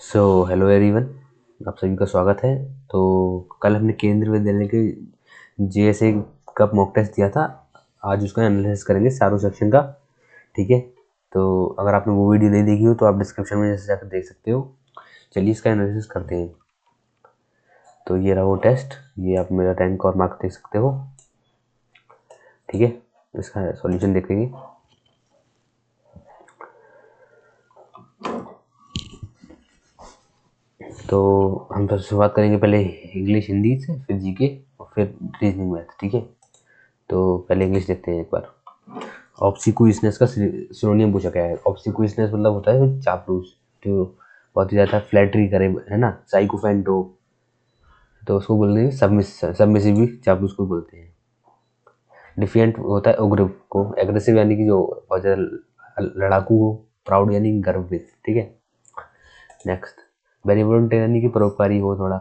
So hello everyone, आप सभी का स्वागत है। तो कल हमने केंद्रीय विद्यालय के जेएसए का मॉक टेस्ट दिया था। आज उसका एनालिसिस करेंगे चारों सेक्शन का। ठीक है, तो अगर आपने वो वीडियो नहीं देखी हो तो आप डिस्क्रिप्शन में जैसे जाकर देख सकते हो। चलिए इसका एनालिसिस करते हैं। तो ये रहा वो टेस्ट, ये आप मेरा रैंक और मार्क देख सकते हो। ठीक है, इसका सॉल्यूशन देखेंगे। तो हम तो शुरुआत करेंगे पहले इंग्लिश हिंदी से, फिर जीके और फिर रीजनिंग मैथ। ठीक है, तो पहले इंग्लिश देखते हैं एक बार। ऑब्सिक्यूइसनेस का सिनोनियम पूछा गया है। ऑब्सिक्यूइसनेस मतलब होता है चापलूस, जो बहुत ही ज़्यादा फ्लैटरी करे, है ना। साइकोफेंटो, तो उसको बोलते हैं सबमिसिव भी चापलूस को बोलते हैं। डिफिएंट होता है उग्र को। एग्रेसिव यानी कि जो बहुत ज़्यादा लड़ाकू हो। प्राउड यानी गर्वित। ठीक है, नेक्स्ट। बेनिवोलेंट यानी कि परोपकारी हो थोड़ा,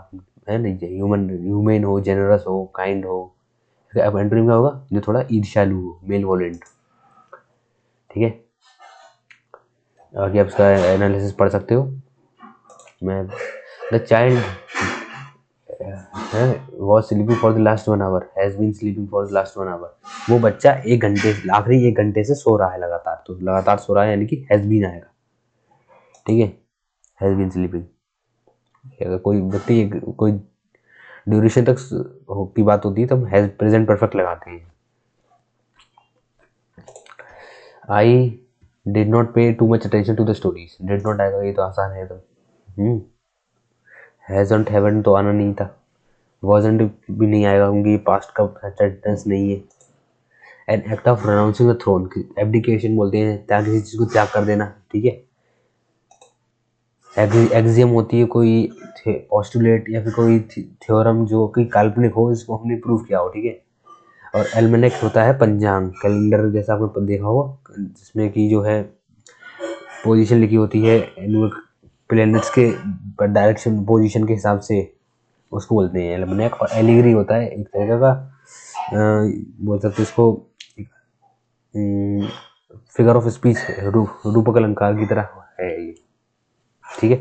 है ना। ह्यूमन हो, जेनरस हो, काइंड हो। अब एंटोनिम क्या होगा? जो थोड़ा ईर्ष्यालु हो, मेल वोलेंट। ठीक है, आगे आप इसका एनालिसिस पढ़ सकते हो। मैं the child was sleeping for the last 1 hour, has been sleeping for the last 1 hour. वो बच्चा आखिरी 1 घंटे से सो रहा है लगातार। तो लगातार सो रहा है यानी कि हैज बीन आएगा। ठीक है, हैज बीन स्लीपिंग। अगर कोई व्यक्ति कोई ड्यूरेशन तक की बात होती है तो हम हैज प्रेजेंट परफेक्ट लगाते हैं। I did not pay too much attention to the stories. Did not आएगा, ये तो आसान है। तो हैजंट हैवंट तो आना नहीं था। वॉजंट भी नहीं आएगा क्योंकि पास्ट का सेंटेंस नहीं है। An act of renouncing the throne, abdication बोलते हैं त्याग, किसी चीज को त्याग कर देना। ठीक है, एक्सियम होती है कोई पोस्टुलेट या फिर कोई थ्योरम जो कि काल्पनिक हो, इसको हमने प्रूव किया हो। ठीक है, और एल्मेनेक होता है पंचांग, कैलेंडर जैसा आपने देखा होगा, जिसमें कि जो है पोजीशन लिखी होती है प्लैनेट्स के डायरेक्शन पोजीशन के हिसाब से, उसको बोलते हैं एल्मेनेक। और एलिगरी होता है एक तरीके का बोल सकते इसको फिगर ऑफ स्पीच, रूपक अलंकार की तरह है ये। ठीक है,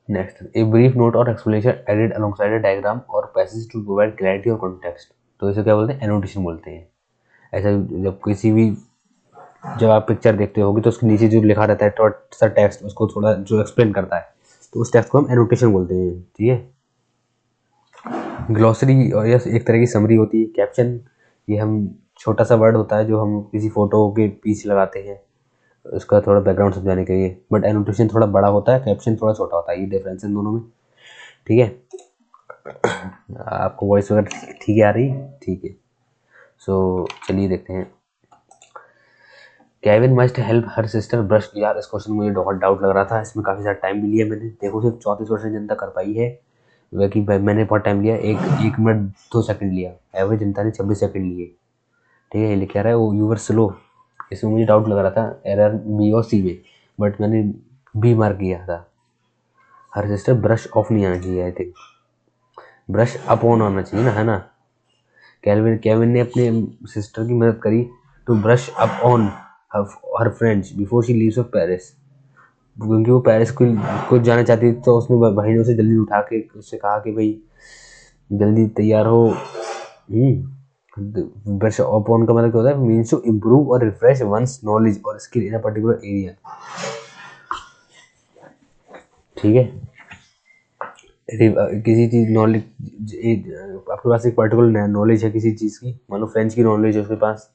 next. A brief note or explanation added alongside a diagram or passage to provide clarity or context. तो इसे क्या बोलते हैं? एनोटेशन बोलते हैं। ऐसा जब किसी भी, जब आप पिक्चर देखते होगे तो उसके नीचे जो लिखा रहता है थोड़ा सा टेक्स्ट, उसको थोड़ा जो एक्सप्लेन करता है, तो उस टेक्स्ट को हम एनोटेशन बोलते हैं। ठीक है, ग्लॉसरी और यह एक तरह की समरी होती है। कैप्शन, ये हम छोटा सा वर्ड होता है जो हम किसी फोटो के पीछे लगाते हैं, उसका थोड़ा बैकग्राउंड समझाने के लिए। बट एनोटेशन थोड़ा बड़ा होता है, कैप्शन थोड़ा छोटा होता है। ये डिफरेंस है इन दोनों में। ठीक है, आपको वॉइस वगैरह ठीक है आ रही? ठीक है, सो चलिए देखते हैं। Kevin must help her sister brush. यार इस क्वेश्चन में मुझे बहुत डाउट लग रहा था, इसमें काफ़ी सारा टाइम भी लिया मैंने। देखो सिर्फ 34% जनता कर पाई है, बाकी मैंने बहुत टाइम लिया। एक मिनट 2 सेकंड लिया। एवरेज जनता ने 26 सेकंड लिए। ठीक है, ये लिखा रहा है वो यूवर स्लो। इसमें मुझे डाउट लग रहा था एरर बी और सी में, बट मैंने बी मार्क किया था। हर सिस्टर ब्रश ऑफ नहीं आना चाहिए, I think brush up on आना चाहिए ना, है ना। केविन ने अपने सिस्टर की मदद करी to brush up on her friends before she leaves of Paris, क्योंकि वो पेरिस को जाना चाहती थी। तो उसने बहनों से जल्दी उठा के उससे कहा कि भाई जल्दी तैयार हो। ब्रश अप ऑन का मतलब क्या होता है? मीन्स टू इम्प्रूव और रिफ्रेश वंस नॉलेज और skill in a particular area. ठीक है, किसी चीज नॉलेज, आपके पास एक पर्टिकुलर नॉलेज है किसी चीज़ की, मान लो फ्रेंच की नॉलेज है उसके पास,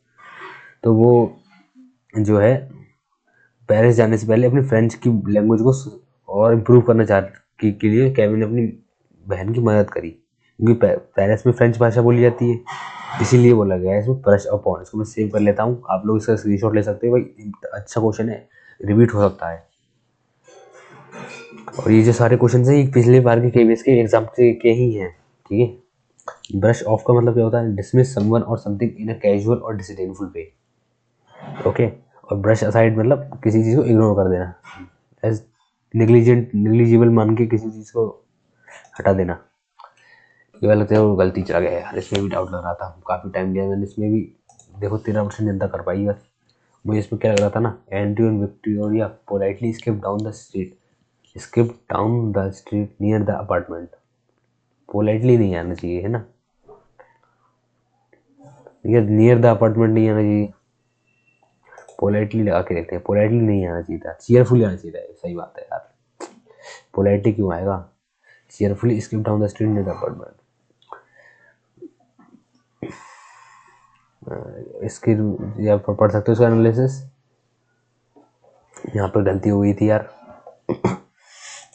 तो वो जो है पेरिस जाने से पहले अपनी फ्रेंच की लैंग्वेज को और इम्प्रूव करना के लिए केविन ने अपनी बहन की मदद करी, क्योंकि पेरिस में फ्रेंच भाषा बोली जाती है, इसीलिए बोला गया है इसमें ब्रश अपॉन। इसको मैं सेव कर लेता हूँ, आप लोग इसका स्क्रीनशॉट ले सकते हो भाई, अच्छा क्वेश्चन है, रिपीट हो सकता है। और ये जो सारे क्वेश्चन हैं ये पिछले बार के केवीएस के एग्जाम के ही हैं। ठीक है, ब्रश ऑफ का मतलब क्या होता है? डिसमिस समवन और समथिंग इन अ कैजुअल और डिसडेनफुल वे। ओके, और ब्रश असाइड मतलब किसी चीज़ को इग्नोर कर देना, एज निग्लिजिबल मान के किसी चीज़ को हटा देना। ये वाला तो गलती चला गया यार, इसमें भी डाउट लग रहा था, काफ़ी टाइम लिया मैंने इसमें भी। देखो 13% जनता कर पाई बस, मुझे इसमें क्या लग रहा था ना, Andrew and Victoria politely skip down the street near the apartment. Politely नहीं आना चाहिए है ना, नियर द अपार्टमेंट नहीं आना चाहिए, पोलाइटली लगा के देखते हैं। पोलाइटली नहीं आना चाहिए था, चीयरफुली आना चाहिए था। सही बात है यार, पोलाइटली क्यों आएगा, cheerfully skip down the street near the apartment. इसकी यहाँ पर पढ़ सकते हो इसका एनालिसिस। यहाँ पर गलती हो गई थी यार।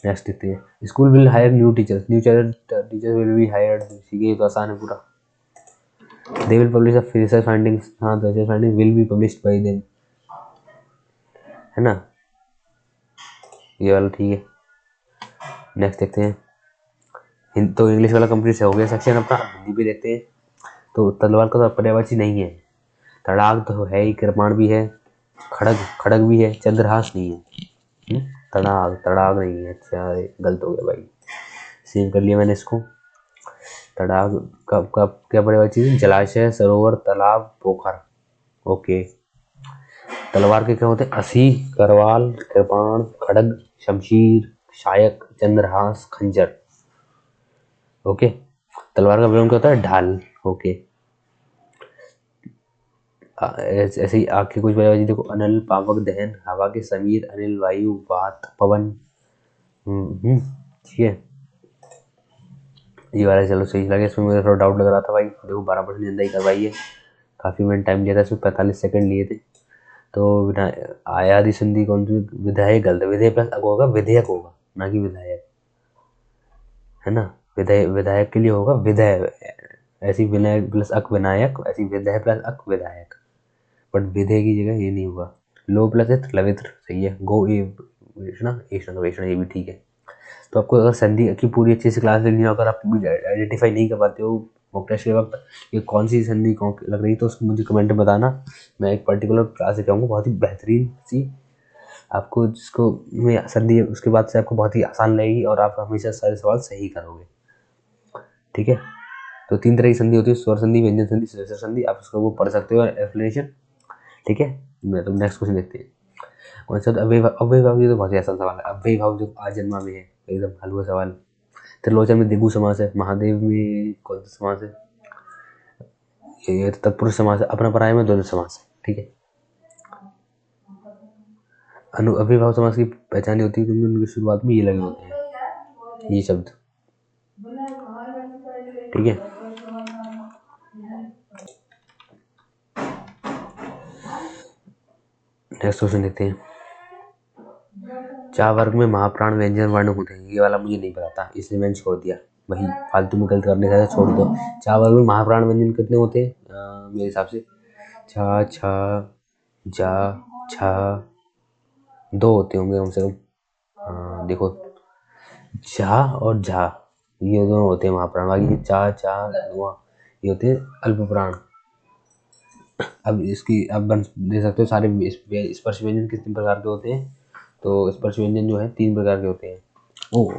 नेक्स्ट देखते हैं, school will hire new teachers will be hired. ये तो आसान है पूरा। They will publish research findings, हाँ research finding will be published by them, है ना, ये वाला ठीक है। नेक्स्ट देखते हैं, तो इंग्लिश वाला कंप्लीट हो गया सेक्शन अपना। हिंदी भी देखते हैं। तो तलवार का तो पर्यायवाची नहीं है, तड़ाक तो है ही, कृपाण भी है, खड़ग भी है, चंद्रहास नहीं है। तड़ाक नहीं है। अच्छा गलत हो गया भाई, सेव कर लिया मैंने इसको। तड़ाक का क्या पर्यायवाची है, जलाशय, सरोवर, तालाब, पोखर। ओके। तलवार के क्या होते हैं, असी, करवाल, कृपाण, खड़ग, शमशीर, शायक, चंद्रहास, खंजर। ओके। तलवार का विलोम क्या होता है, ढाल। ओके। ऐसे ही आग के कुछ पर्यायवाची देखो, अनल, पावक, दहन, हवा के समीर, अनिल, वायु, वात, पवन। ठीक है, ये वाला चलो सही लगे। इसमें मुझे थोड़ा डाउट लग रहा था भाई। देखो 12% जिंदा ही करवाई है, काफ़ी मैंने टाइम लिया था इसमें, 45 सेकंड लिए थे। तो आयादी संधि कौन सी, विधायक गलत है, विधेय प्लस अक होगा, विधेयक होगा ना कि विधायक, है ना। विधायक के लिए होगा विधेय, ऐसी विनायक प्लस अक विनायक, ऐसी विधेय प्लस अक विधायक, बट विधेय की जगह ये नहीं होगा। लो प्लस इत्र लवित्र सही है। गो ए वेषणा, ये भी ठीक है। तो आपको अगर संधि की पूरी अच्छे से क्लास लेनी हो, अगर आप आइडेंटिफाई नहीं कर पाते हो मॉक टेस्ट के वक्त ये कौन सी संधि कौन लग रही, तो उसको मुझे कमेंट में बताना। मैं एक पर्टिकुलर क्लास दिखाऊंगा बहुत ही बेहतरीन सी आपको, जिसको में संधि उसके बाद से आपको बहुत ही आसान लगेगी और आप हमेशा सारे सवाल सही करोगे। ठीक है। तो 3 तरह की संधि होती है, स्वर संधि, व्यंजन संधि, सुरेशर संधि। आप उसको वो पढ़ सकते हो एक्सप्लेनेशन। ठीक है। मैं तो नेक्स्ट क्वेश्चन देखते हैं। कौन सा, अव्ययभाव। ये तो बहुत ही आसान सवाल है। अव्ययभाव जो आजन्मा में है, एकदम हलवा सवाल। त्रिलोचन में दिगु समास है, महादेव में कौन सा समास है, ये तत्पुरुष समास है, अपना पराय में द्वंद्व समास है। ठीक है। अव्ययभाव समास की पहचान होती है क्योंकि उनकी शुरुआत में ये लगे होते हैं, ये शब्द। ठीक है। नेक्स्ट क्वेश्चन देखते हैं। चा वर्ग में महाप्राण व्यंजन वर्ण होते हैं, ये वाला मुझे नहीं पता था इसलिए मैंने छोड़ दिया। वही फालतू में गलत करने का छोड़ दो। चा वर्ग में महाप्राण व्यंजन कितने होते हैं, मेरे हिसाब से छा, छा, जा, छा, 2 होते होंगे कम से कम। देखो झा और झा ये दोनों होते हैं महाप्राण, बाकी चा, चा, ये होते हैं अल्पप्राण। अब इसकी अब देख सकते हो सारे स्पर्श व्यंजन कितने प्रकार के होते हैं, तो स्पर्श व्यंजन जो है 3 प्रकार के होते हैं। ओ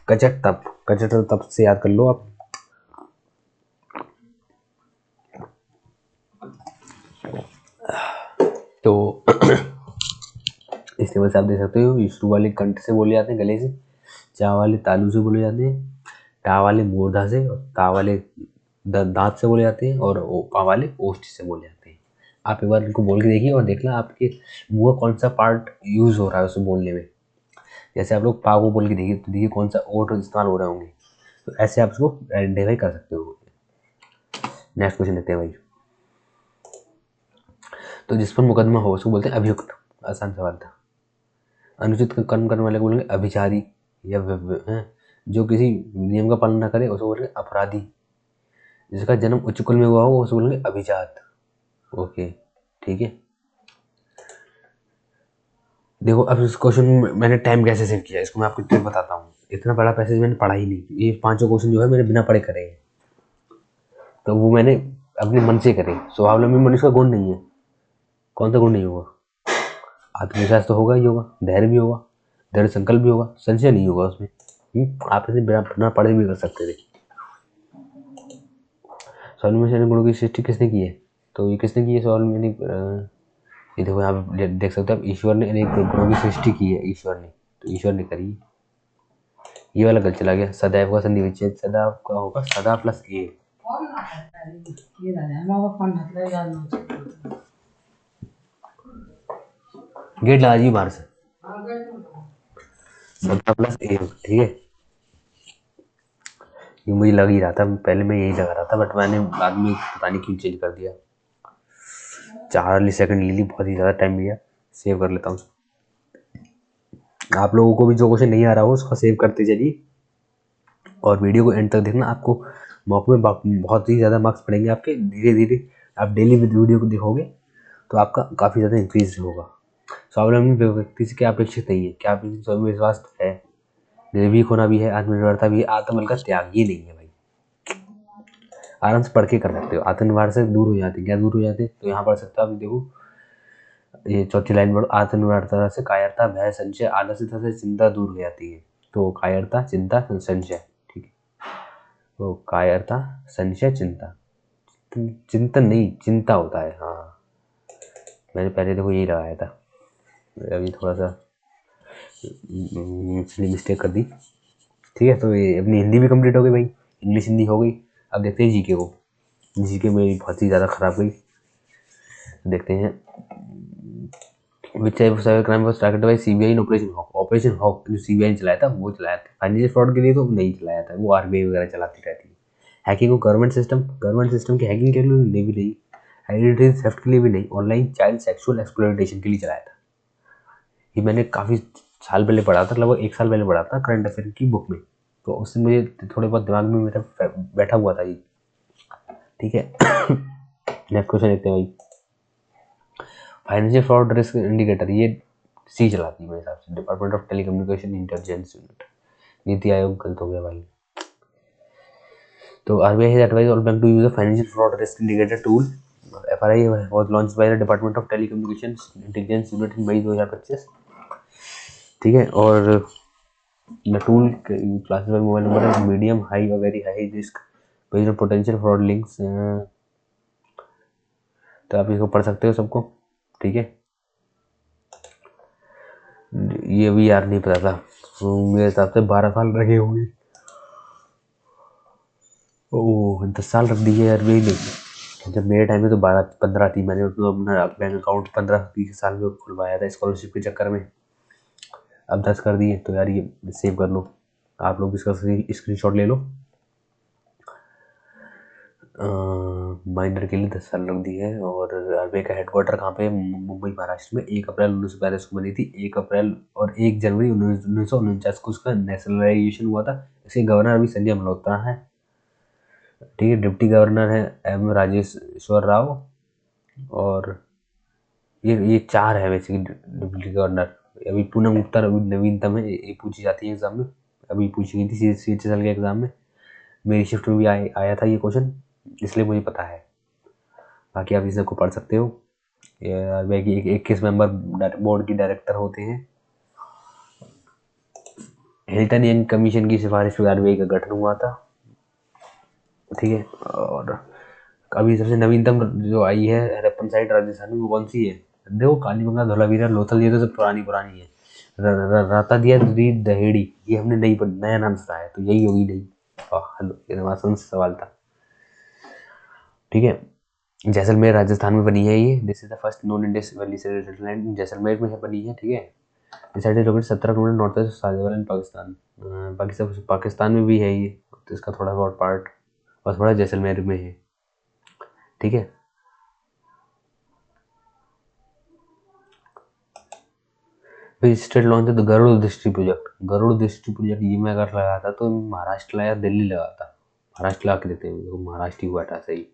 कचट तप, कचट और तप से याद कर लो आप। तो इस टेबल से आप देख सकते हो, शुरू वाले कंठ से बोले जाते हैं, गले से। चा वाले तालू से बोले जाते हैं, टा वाले मूर्धा से, और ता वाले दांत से बोले जाते हैं, और पा वाले ओष्ठ से बोले जाते हैं। आप एक बार इनको बोल के देखिए और देखना आपके मुंह का कौन सा पार्ट यूज हो रहा है उसे बोलने में। जैसे आप लोग पा को बोल के देखिए तो देखिए कौन सा ओठ इस्तेमाल हो रहे होंगे, तो ऐसे आप उसको आइडेंटिफाई कर सकते हो। नेक्स्ट क्वेश्चन देखते हैं भाई। तो जिस पर मुकदमा हो उसको बोलते हैं अभियुक्त। आसान सवाल था। अनुचित कर्म करने वाले को बोलेंगे अभिचारी, या जो किसी नियम का पालन न करे उसको बोलेंगे अपराधी। जिसका जन्म उच्च कुल में हुआ हो उसको बोलेंगे अभिजात। ओके ठीक है। देखो अब इस क्वेश्चन में मैंने टाइम कैसे सेव किया, इसको मैं आपको ट्रिक बताता हूँ। इतना बड़ा पैसेज मैंने पढ़ा ही नहीं, ये 5 क्वेश्चन जो है मैंने बिना पढ़े करे हैं, तो वो मैंने अपने मन से करे। स्वावलंबी मनुष्य का गुण नहीं है, कौन सा गुण नहीं होगा, आत्मविश्वास तो होगा ही होगा, धैर्य भी होगा, दृढ़ संकल्प भी होगा, संशय नहीं होगा उसमें। आप इसे बिना पढ़े भी कर सकते थे। स्वावलंबी गुणों की सृष्टि किसने की है, तो ये किसने की है स्वावलंबी ये देखो यहाँ पे देख सकते हो आप, ईश्वर ने अनेक गुणों की सृष्टि की है ईश्वर ने, तो ईश्वर ने करी। ये वाला गलत चला गया, सदैव का संधि विच्छेद, सदा का होगा सदा प्लस ए। गेट लगा जी बाहर से, सदा प्लस ए, ठीक है। ये मुझे लग ही रहा था, पहले मैं यही लगा रहा था, बट मैंने बाद में पता नहीं क्यों चेंज कर दिया। 4 सेकंड ले ली, बहुत ही ज़्यादा टाइम लिया। सेव कर लेता हूँ। आप लोगों को भी जो क्वेश्चन नहीं आ रहा हो उसको सेव करते चलिए और वीडियो को एंड तक देखना। आपको मॉक में बहुत ही ज़्यादा मार्क्स पड़ेंगे आपके। धीरे धीरे आप डेली वीडियो को देखोगे तो आपका काफ़ी ज़्यादा इंक्रीज होगा। स्वावलंबी व्यक्ति से क्या अपेक्षित नहीं है, क्या अपेक्षित? विश्वास है, निर्भीक होना भी है, आत्मनिर्भरता भी है, आत्मबल का त्याग ये नहीं है भाई। आराम से पढ़ के कर सकते हो। आत्मनिर्भर से दूर हो जाते, क्या दूर हो जाते? तो यहाँ पढ़ सकते हो आप, देखो ये चौथी लाइन पढ़ो, आत्मनिर्भरता से कायरता, भय, संशय, आलस्यता से चिंता दूर हो जाती है। तो कायरता, चिंता, संशय, ठीक है। तो कायरता, संशय, चिंता, चिंतन नहीं चिंता होता है। हाँ, मैंने पहले देखो यही लगाया था, अभी थोड़ा सा मिस्टेक कर दी, ठीक है। तो ये अपनी हिंदी भी कंप्लीट हो गई भाई, इंग्लिश हिंदी हो गई। अब देखते हैं जीके को। जीके मेरी बहुत ही ज़्यादा खराब गई। देखते हैं, which type of cyber crime was targeted by CBI in operation hawk. Operation hawk जो सीबीआई ने चलाया था वो चलाया था, फाइनेंशियल फ्रॉड के लिए तो नहीं चलाया था, वो आरबीआई वगैरह चलाती रहती है। हैकिंग को गवर्नमेंट सिस्टम की हैकिंग के लिए भी नहीं, आइडेंटिटी थेफ्ट के लिए भी नहीं, ऑनलाइन चाइल्ड सेक्सुअल एक्सप्लॉयटेशन के लिए चलाया था। ये मैंने काफ़ी साल पहले पढ़ा था, लगभग 1 साल पहले पढ़ा था करंट अफेयर की बुक में, तो उससे मुझे थोड़े बहुत दिमाग में मेरा बैठा हुआ था ये, ठीक है। नेक्स्ट क्वेश्चन देखते हैं भाई। फाइनेंशियल फ्रॉड रिस्क इंडिकेटर, ये सी चलाती है मेरे हिसाब से, department of telecommunication intelligence unit. NITI Aayog गलत हो गया भाई। तो RBI has advised all bank to use a financial fraud risk indicator tool. FRI was launched by the department of telecommunication intelligence unit in May 2025, ठीक है। और the tool classify mobile number medium, high और very high risk based on potential fraud links. तो आप इसको पढ़ सकते हो सबको, ठीक है। ये भी यार नहीं पता था, तो मेरे हिसाब से 12 साल रखे होंगे। ओह 10 साल रख दिए यार, यही नहीं। जब मेरे टाइम में तो 12-15 थी, मैंने तो अपना बैंक अकाउंट 15-20 साल में खुलवाया था स्कॉलरशिप के चक्कर में। अब 10 कर दिए, तो यार ये सेव कर लो, आप लोग इसका स्क्रीनशॉट ले लो। माइनर के लिए 10 साल रख दी है। और आरबीआई का हेडक्वार्टर कहाँ पे? मुंबई महाराष्ट्र में। 1 अप्रैल 1942 को बनी थी। 1 अप्रैल और 1 जनवरी 1949 को उसका नेशनलाइजेशन हुआ था। इसके गवर्नर अभी संजय मल्होत्रा है, ठीक है। डिप्टी गवर्नर है एम राजेश्वर राव। और ये 4 है बेसिकली डिप्टी गवर्नर। अभी पूनम गुप्ता अभी नवीनतम है, ये पूछी जाती है एग्जाम में, अभी पूछी गई थी CHSL के एग्जाम में। मेरी शिफ्ट में भी आया था ये क्वेश्चन, इसलिए मुझे पता है। बाकी आप इस सबको पढ़ सकते हो। आरबीआई की 21 मेंबर बोर्ड की डायरेक्टर होते हैं। हिल्टन यंग कमीशन की सिफारिश पर आरबीआई का गठन हुआ था, ठीक है। और अभी सबसे नवीनतम जो आई है हड़प्पन साइट राजस्थान में, वो कौन सी है? देखो, कालीबंगा, धोलावीरा, लोथल, ये तो सब पुरानी पुरानी है। राता दिया दहेड़ी, ये हमने नया नाम सुना है, तो यही होगी नहीं। हेलो, ये तो आसान सा सवाल था, ठीक है। जैसलमेर राजस्थान में बनी है ये। This is the first non Indus valley settlement, Jaisalmer में है बनी है, ठीक है। This site is located 17 kilometre north west Shahjawal in Pakistan. Pakistan में भी है ये, तो इसका थोड़ा बहुत पार्ट और थोड़ा जैसलमेर में है, ठीक है। स्टेट लॉन्च है द गरुड़ दृष्टि प्रोजेक्ट। गरुड़ दृष्टि प्रोजेक्ट ये मैं अगर लगाया था तो महाराष्ट्र लाया, दिल्ली लगा था। महाराष्ट्र ला के देते हैं, देखो महाराष्ट्र ही हुआ था सही।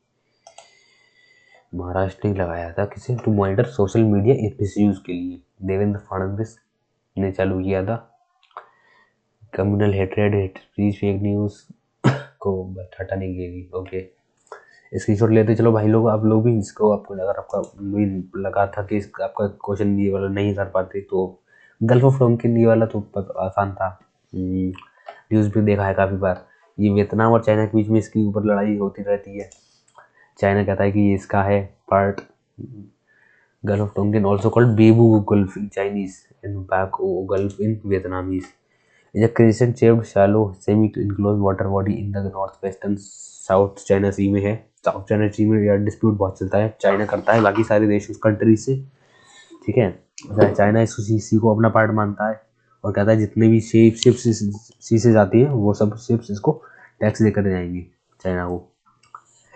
महाराष्ट्र ने लगाया था किसे? To monitor social media misuse के लिए देवेंद्र फडणवीस ने चालू किया था। Communal hatred, hate speech, fake news को हटाने के लिए, ओके। स्क्रीनशॉट लेते चलो भाई लोग, आप लोग भी इसको, आपको अगर आपका लगा था कि आपका क्वेश्चन ये वाला नहीं कर पाते, तो गल्फ ऑफ डोंकिन ये वाला तो आसान था। न्यूज़ भी देखा है काफ़ी बार। ये वियतनाम और चाइना के बीच में इसके ऊपर लड़ाई होती रहती है। चाइना कहता है कि ये इसका है part, Gulf of Tonkin, also called Beibu Gulf in Chinese and Baco Gulf in Vietnamese, is a crescent-shaped, shallow, semi-enclosed water body in the northwestern South China Sea में है। साउथ चाइना सी में यार डिस्प्यूट बहुत चलता है, China करता है बाकी सारे देश उस कंट्री से, ठीक है। चाइना इस सी को अपना पार्ट मानता है और कहता है जितने भी शिप्स सी से जाती है वो सब शिप्स इसको टैक्स देकर जाएंगी चाइना को।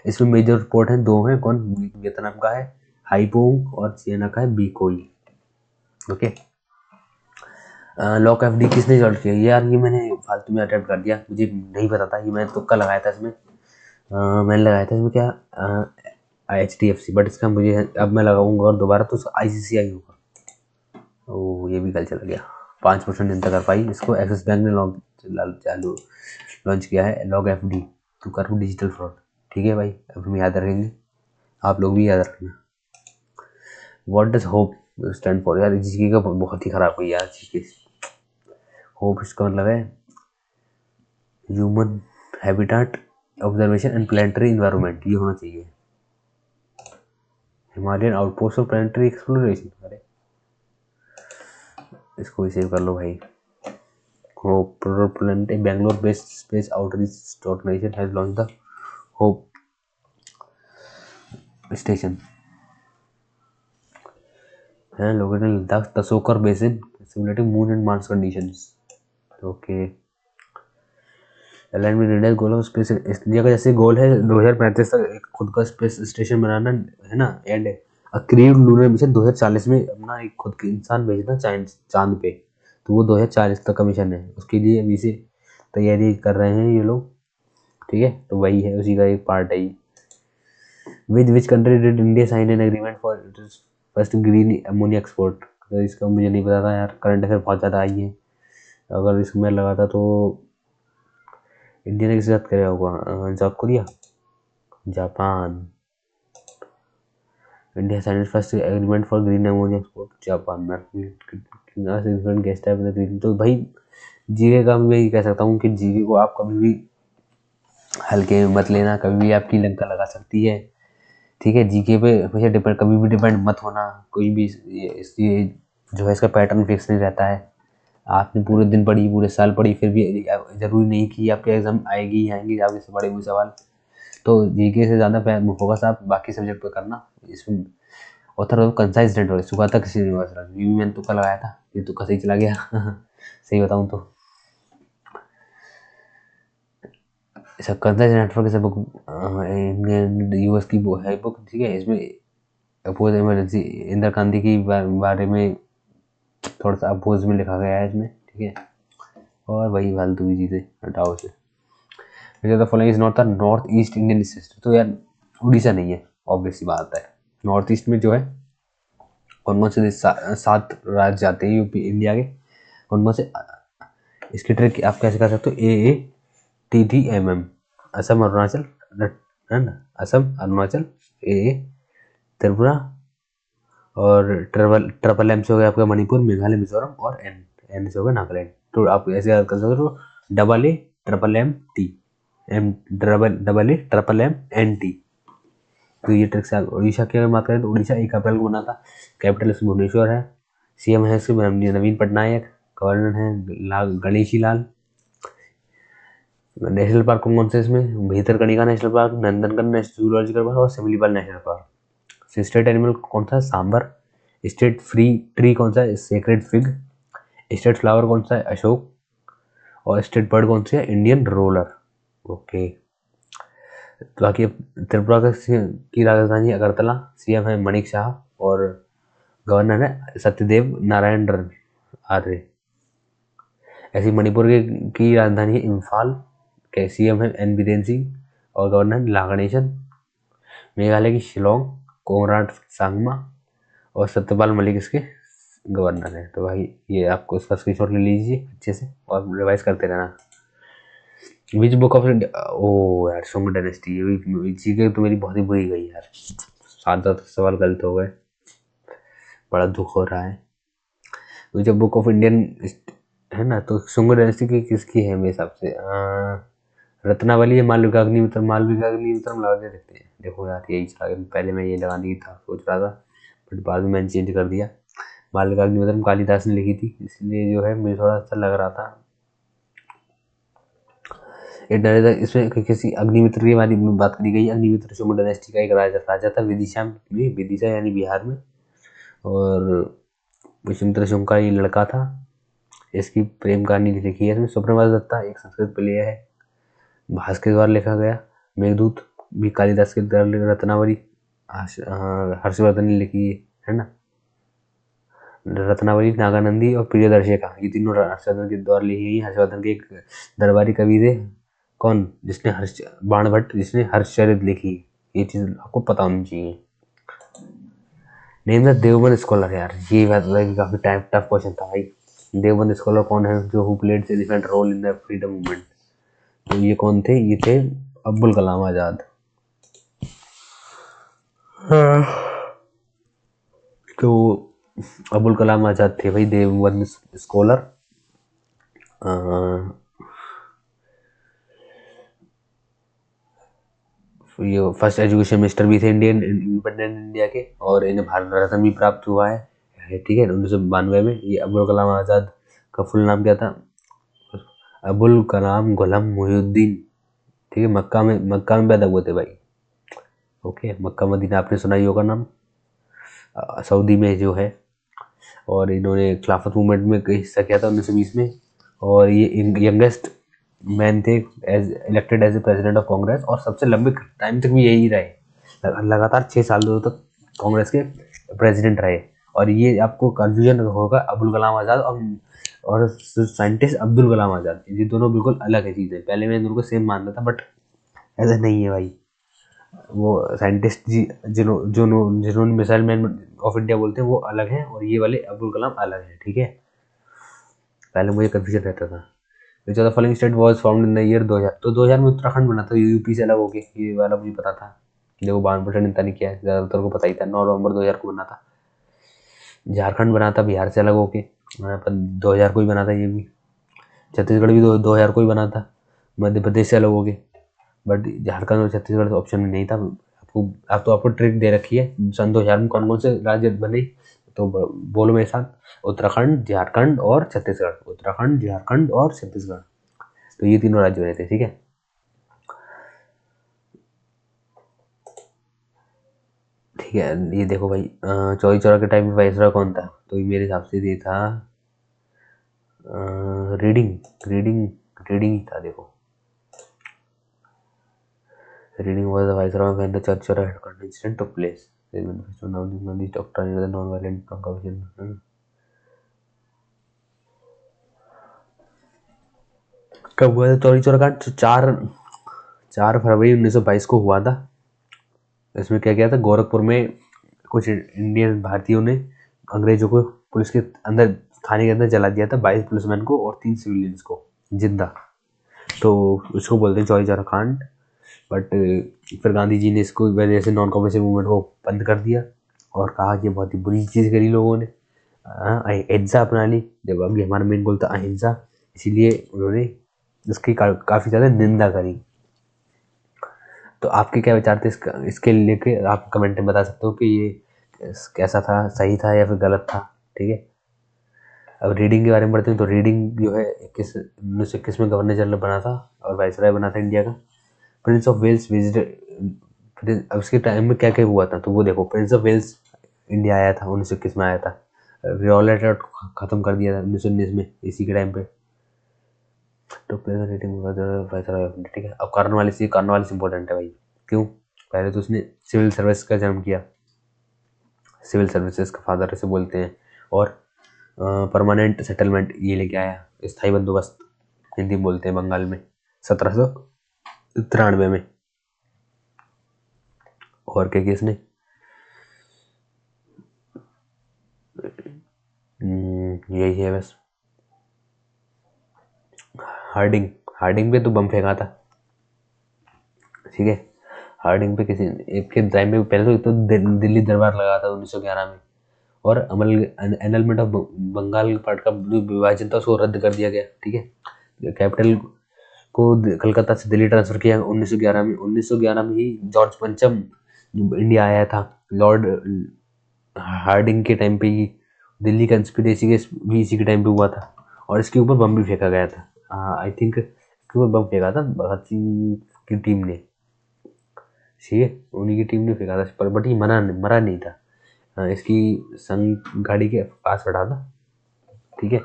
इसमें मेजर पोर्ट हैं, दो हैं, कौन, वियतनाम का है हाईपोंग और चाइना का है बीकोई। ओके। लॉक एफ डी किसने सॉल्व किया यार? ये मैंने फालतू में अटेम्प्ट कर दिया, मुझे नहीं पता था, ये मैंने तुक्का लगाया था इसमें। मैंने लगाया था इसमें क्या, HDFC, बट इसका मुझे अब मैं लगाऊंगा और दोबारा तो ICICI होगा। ओ ये भी कल चला गया, 5% नहीं कर पाई। इसको एक्सिस बैंक ने लॉन्च किया है, log FD to curve digital fraud. ठीक है भाई, अब हम याद रखेंगे, आप लोग भी याद रखना। What does hope stand for? यार जीके का बहुत ही खराब हुई यार जीके। होप इसका मतलब है human habitat observation and planetary environment, ये होना चाहिए। Himalayan outpost of planetary exploration, अरे इसको भी सेव कर लो भाई। Hope planetary Bangalore based space outreach organisation has launch the hope station है located in Ladakh Tsokar basin simulating moon and Mars conditions. Okay. Alignment India goal of space, India का जैसे गोल है 2035 तक एक खुद का स्पेस स्टेशन बनाना है ना, एंड क्रीव लूनर मिशन 2040 में अपना एक खुद के इंसान भेजना चांद पे, तो वो 2040 तक का मिशन है, उसके लिए अभी से तैयारी कर रहे हैं ये लोग, ठीक है। तो वही है, उसी का एक पार्ट है ये। With which country did India sign an agreement for first green ammonia export? इसका मुझे नहीं पता था यार, करंट अफेयर बहुत ज़्यादा आई है, अगर इसमें लगा था तो इंडिया ने किसी साथ कराया होगा, south Korea, Japan. India signed first agreement for green ammonia export, Japan. Guest है ग्रीन, तो भाई जीके का मैं ये कह सकता हूँ कि जीके को आप कभी भी हल्के में मत लेना, कभी भी आपकी लंका लगा सकती है, ठीक है। जीके पे हमेशा डिपेंड, कभी भी डिपेंड मत होना, कोई भी ये जो है इसका पैटर्न फिक्स नहीं रहता है। आपने पूरे दिन पढ़ी, पूरे साल पढ़ी, फिर भी जरूरी नहीं कि आपके एग्जाम आएगी ही आएंगी आपके से पढ़े हुए सवाल। तो जीके से ज़्यादा फोकस आप बाकी सब्जेक्ट पे करना। इसमें ऑथर कंसाइज नेटवर्क सुखाता किसी यूनिवर्सल, ये भी मैंने तुक्का लगाया था, ये तुक्का सही चला गया सही बताऊँ तो। सब कंसाइज नेटवर्क से बुक US की है बुक, ठीक है। इसमें अपोज इमरजेंसी इंदिरा गांधी की बारे में थोड़ा सा अपोज में लिखा गया है इसमें, ठीक है। और वही फालतू की चीज़ें हटाओ से। The following is not the north east Indian state, तो यार उड़ीसा नहीं है, ऑब्वियस सी बात है। नॉर्थ ईस्ट में जो है उनमें से 7 राज्य जाते हैं यूपी इंडिया के, उनमें से इसकी ट्रिक आप कैसे कर सकते हो, AATTMM, असम अरुणाचल, है ना, असम अरुणाचल, त्रिपुरा, और ट्रिपल M से हो गया आपका मणिपुर, मेघालय, मिजोरम, और एन से हो गया नागालैंड। तो आप ऐसे याद कर सकते हो, AA, AAM, तो ये ट्रिक से। उड़ीसा की अगर बात करें तो उड़ीसा 1 अप्रैल को बना था, कैपिटल इसकी भुवनेश्वर है, CM है इसके नवीन पटनायक, गवर्नर है गणेशी लाल। नेशनल पार्क कौन से इसमें, Bhitarkanika national park, Nandankanan national zoological park और Similipal national park. State animal कौन सा है, सांबर। स्टेट फ्री ट्री कौन सा है, सेक्रेड फिग। स्टेट फ्लावर कौन सा है, अशोक। और स्टेट बर्ड कौन सी है, इंडियन रोलर। ओके। तो बाकी त्रिपुरा की राजधानी अगरतला, CM है मणिक शाह, और गवर्नर है सत्यदेव नारायण आर्य। ऐसी मणिपुर की राजधानी है इम्फाल, के CM है N बीरेन सिंह, और गवर्नर लागणेशन। मेघालय की शिलोंग, कोनराड सांगमा, और सत्यपाल मलिक इसके गवर्नर है। तो भाई ये आपको इसका स्क्रीनशॉट ले लीजिए अच्छे से और रिवाइज करते रहना। विच बुक ऑफ, ओ यार सुंग डायनेस्टी, जीके तो मेरी बहुत ही बुरी गई यार, 7 सवाल गलत हो गए, बड़ा दुख हो रहा है। विच बुक ऑफ इंडियन है ना, तो सुंग डायनेस्टी की किसकी है मेरे हिसाब से, रत्नावली या मालविकाग्निमित्रम लगा के देखते हैं। देखो यार यही था, पहले मैं ये लगाने की था सोच रहा था, बट बाद में मैंने चेंज कर दिया। बालिकाग्निमित्रम कालिदास ने लिखी थी, इसलिए जो है मुझे थोड़ा सा लग रहा था। इसमें किसी अग्निमित्र के बारे में बात करी गई। अग्निमित्र शुंग डायनेस्टी का एक राजा था विदिशा में, विदिशा यानी बिहार में, और विश्वामित्र शुंग का ये लड़का था। इसकी प्रेम कहानी लिखी है इसमें। सुप्रभात दत्ता एक संस्कृत प्ले है, भास के द्वारा लिखा गया। मेघदूत भी कालिदास के द्वारा, रत्नावली हर्षवर्धन ने लिखी है ना। रत्नावली नागानंदी और प्रियदर्शिका ये तीनों हर्षवर्धन के द्वारा लिखी गई। हर्षवर्धन के एक दरबारी कवि थे, कौन, जिसने बाणभट्ट, जिसने हर्षचरित लिखी। ये चीज आपको पता होनी चाहिए। नेम द देवबंद स्कॉलर, यार ये बात काफी टफ क्वेश्चन था भाई। देवबंद स्कॉलर कौन है जो who played significant role in the freedom movement? तो ये कौन थे? ये थे अब्दुल कलाम आजाद। तो अब्दुल कलाम आजाद थे भाई देवबंद स्कॉलर। ये फर्स्ट एजुकेशन मिनिस्टर भी थे इंडियन इंडिपेंडेंट इंडिया के, और इन्हें भारत रत्न भी प्राप्त हुआ है, ठीक है, 1992 में। ये अब्दुल कलाम आजाद का फुल नाम क्या था? अबुल कलाम गुलाम मुहिउद्दीन, ठीक है। मक्का में पैदा हुए थे भाई, ओके। मक्का मदीना आपने सुना ही होगा नाम, सऊदी में जो है। और इन्होंने खिलाफत मूवमेंट में हिस्सा किया था 1920 में, और ये यंगेस्ट मैन थे as elected as a president of Congress, और सबसे लंबे टाइम तक भी यही रहे, लगातार 6 साल तक कांग्रेस के प्रेसिडेंट रहे। और ये आपको कंफ्यूजन होगा, अबुल कलाम आजाद और साइंटिस्ट अब्दुल कलाम आजाद, ये दोनों बिल्कुल अलग है चीज़ें। पहले मैं इन दोनों को सेम मानता था, बट ऐसा नहीं है भाई। वो साइंटिस्ट जी जिन्होंने मिसाइल मैन ऑफ इंडिया बोलते हैं वो अलग हैं, और ये वाले अब्दुल कलाम अलग हैं, ठीक है। पहले मुझे कंफ्यूजन रहता था। विच of the following state was formed in the year 2000? तो 2000 में उत्तराखंड बना था, यूपी से अलग हो गया, ये वाला मुझे पता था। देखो 52% इतना नहीं किया है, ज़्यादातर को पता ही था। 9 नवंबर 2000 को बना था। झारखंड बना था बिहार से अलग होके, 2000 को ही बना था ये भी। छत्तीसगढ़ भी 2000 को ही बना था, मध्य प्रदेश से अलग हो गए। बट झारखंड और छत्तीसगढ़ ऑप्शन में नहीं था। आपको ट्रिक दे रखी है, सन 2000 में कौन कौन से राज्य बने, तो बोलो मेरे साथ, उत्तराखंड, झारखंड और छत्तीसगढ़। उत्तराखंड, झारखंड और छत्तीसगढ़, तो ये तीनों राज्य बने थे, ठीक है। ठीक है, ये देखो भाई, चौरी चौरा के टाइम में वाइसरॉय कौन था? तो ये मेरे हिसाब से ये था रीडिंग ही था। देखो reading was the viceroy when the church or headquarters incident took place. The manifesto announcing Gandhi's doctrine of the non-violent conservation. कब हुआ था चौरी चौरा कांड? 4 फरवरी 1922 को हुआ था। इसमें क्या किया था, गोरखपुर में कुछ इंडियन भारतीयों ने अंग्रेजों को पुलिस के अंदर, थाने के अंदर जला दिया था, 22 पुलिसमैन को और 3 सिविलियंस को जिंदा। तो उसको बोलते हैं चौरी चौरा कांड। बट फिर गांधी जी ने इसको वजह से नॉन कॉपरेसिव मूवमेंट को बंद कर दिया, और कहा कि बहुत ही बुरी चीज़ करी लोगों ने, अहिंसा अपना ली, जब अभी हमारा मेन गोल था अहिंसा, इसीलिए उन्होंने इसकी काफ़ी ज़्यादा निंदा करी। तो आपके क्या विचार थे इसके लेके? आप कमेंट में बता सकते हो कि ये कैसा था, सही था या फिर गलत था, ठीक है। अब रीडिंग के बारे में पढ़ते हैं। तो रीडिंग जो है 1921 में गवर्नर जनरल बना था और वाइसराय बना था इंडिया का। प्रिंस ऑफ वेल्स विजिटेड, अब उसके टाइम में क्या क्या हुआ था, तो वो देखो, प्रिंस ऑफ वेल्स इंडिया आया था 1921 में आया था। रियोलेट खत्म कर दिया था 1919 में, इसी के टाइम पे। तो ठीक है। अब कॉर्नवालिस इंपॉर्टेंट है भाई। क्यों? पहले तो उसने सिविल सर्विस का जन्म किया, सिविल सर्विसेज का फादर इसे बोलते हैं। और परमानेंट सेटलमेंट ये लेके आया, स्थायी बंदोबस्त हिंदी में बोलते हैं बंगाल में, 1793 में। और क्या किया इसने? यही है बस। हार्डिंग पे तो बम फेंका था, ठीक है। हार्डिंग पे किसी एक के टाइम में पहले तो दिल्ली दरबार लगा था 1911 में, और एनलमेंट ऑफ बंगाल पार्ट का जो विभाजन था उसको रद्द कर दिया गया, ठीक है। कैपिटल को कलकत्ता से दिल्ली ट्रांसफर किया 1911 में। 1911 में ही जॉर्ज पंचम जो इंडिया आया था, लॉर्ड हार्डिंग के टाइम पे ही, दिल्ली कंस्पिरेसी के भी इसी के टाइम पे हुआ था, और इसके ऊपर बम भी फेंका गया था। आई थिंक इसके ऊपर बम फेंका था भगत सिंह की टीम ने, ठीक है, उन्हीं की टीम ने फेंका था इस पर, बट ये मरा नहीं था। इसकी संग गाड़ी के पास बैठा था, ठीक है।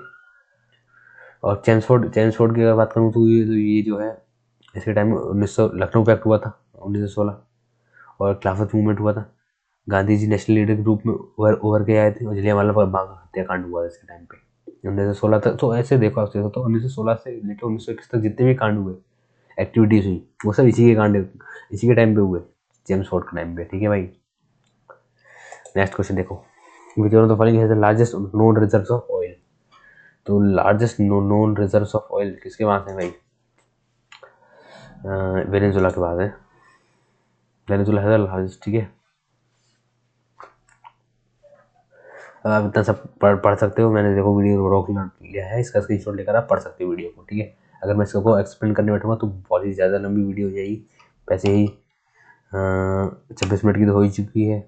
और चैम्सफोर्ड की अगर बात करूँ तो ये जो है इसके टाइम 1900 लखनऊ पे एक्ट हुआ था 1916, और खिलाफत मूवमेंट हुआ था। गांधी जी नेशनल लीडर के रूप में उभर के आए थे, और जलियांवाला बाग हत्याकांड हुआ था इसके टाइम पे 1916 तक। तो ऐसे देखो आप, तो 1916 से लेकर 1921 तक जितने भी कांड हुए, एक्टिविटीज हुई, वो सब इसी के टाइम पे हुए, जेम्स फोर्ड के टाइम पे, ठीक है भाई। नेक्स्ट क्वेश्चन देखो, which one of the following has the largest known reserves of oil. तो largest known reserves of oil किसके पास है भाई? वेनेजुला के पास है। वेनेजुला है लार्जेस्ट, ठीक है। आप इतना सब पढ़ सकते हो, मैंने देखो वीडियो रोक लिया है, इसका स्क्रीनशॉट लेकर आप पढ़ सकते हो वीडियो को, ठीक है। अगर मैं इसको एक्सप्लेन करने बैठूंगा तो बहुत ही ज़्यादा लंबी वीडियो हो जाएगी। वैसे ही 26 मिनट की तो हो ही चुकी है।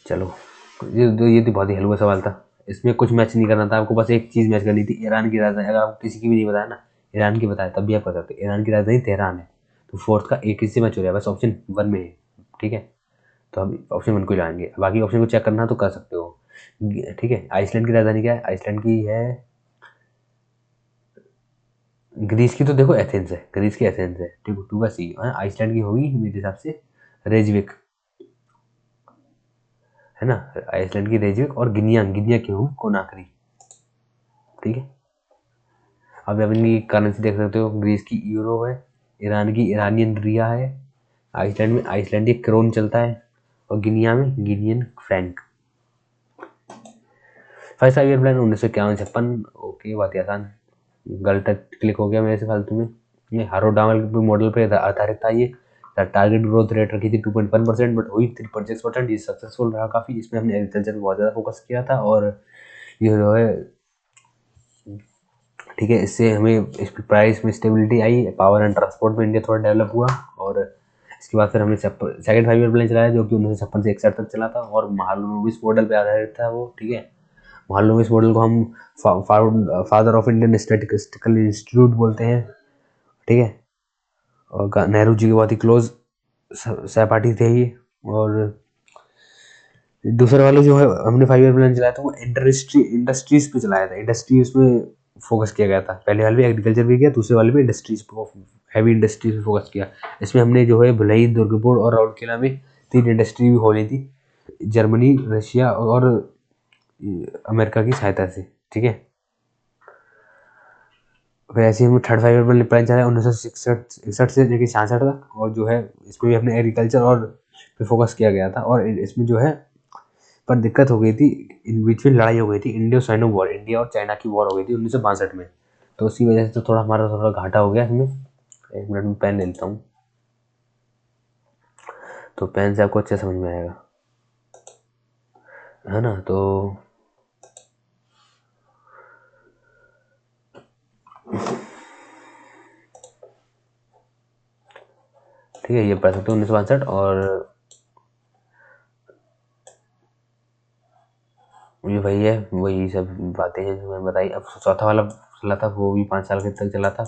चलो, ये तो बहुत ही हलवा सवाल था, इसमें कुछ मैच नहीं करना था आपको, बस एक चीज़ मैच करनी थी, ईरान की राजधानी। अगर आप किसी की भी नहीं बताया ना, ईरान की बताया तब भी आप कर सकते। ईरान की राजधानी तेहरान है। तो फोर्थ का एक हिस्से मैच हो रहा है, बस ऑप्शन 1 में है, ठीक है। तो हम ऑप्शन 1 को जाएंगे, बाकी ऑप्शन को चेक करना तो कर सकते हो, ठीक है। आइसलैंड की राजधानी क्या है? आइसलैंड की है, ग्रीस की तो देखो एथेंस है, ग्रीस की एथेंस है, ठीक है, 2 का सी। आइसलैंड की होगी मेरे हिसाब से रेजविक, है ना, आइसलैंड की रेजविक, और गिनिया की होगी कोनाक्री, ठीक है। अब अपनी करेंसी देख सकते हो, ग्रीस की यूरो है, ईरान की इरानियन रिया है, आइसलैंड में आइसलैंड की क्रोन चलता है, और गिनिया में Guinean Frank. First 5 year plan 1951-56, okay, बात ही आसान, गलत क्लिक हो गया मेरे से फालतू में। ये हारोडामल मॉडल पे आधारित था ये। टारगेट ग्रोथ रेट रखी थी 2.1%, बट हुई 3.6%। ये सक्सेसफुल रहा काफ़ी, इसमें हमने एग्रीकल्चर पे बहुत ज़्यादा फोकस किया था, और ये जो है, ठीक है, इससे हमें इस प्राइस में stability I, power and transport में इंडिया थोड़ा डेवलप हुआ। और इसके बाद फिर हमने सेकंड 5 ईयर प्लान चलाया, जो कि 1956 से 61 तक चला था, और महालनोबिस मॉडल पे आधारित था वो, ठीक है। महालनोबिस मॉडल को हम father of Indian statistical institute बोलते हैं, ठीक है। और नेहरू जी के बहुत ही क्लोज सहपाठी थे ये। और दूसरे वाले जो है हमने 5 ईयर प्लान चलाया था, वो इंडस्ट्रीज पे चलाया था, इंडस्ट्री उसमें फोकस किया गया था। पहले वाले में एग्रीकल्चर भी किया, दूसरे वाले में इंडस्ट्रीज पे, हैवी इंडस्ट्रीज पे फोकस किया। इसमें हमने जो है भिलाई, दुर्गापुर और राउरकेला में 3 इंडस्ट्री भी खोली थी, जर्मनी, रशिया और अमेरिका की सहायता से, ठीक है। फिर ऐसे ही हम थर्ड 5 ईयर प्लान चलाया 1961 से लेकर 66 तक, और जो है इसमें भी हमने एग्रीकल्चर और पे फोकस किया गया था। और इसमें जो है पर दिक्कत हो गई थी, इन बीच में लड़ाई हो गई थी, इंडियो चाइना वॉर, इंडिया और चाइना की वॉर हो गई थी 1962 में। तो उसी वजह से तो थोड़ा हमारा थोड़ा घाटा हो गया इसमें। 1 मिनट में पेन ले लेता हूँ, तो पेन से आपको अच्छे समझ में आएगा, है ना। तो ठीक है, ये पढ़ सकते हो 1962, और ये वही है, वही सब बातें हैं जो मैंने बताई। अब चौथा वाला चला था, वो भी 5 साल के तक चला था।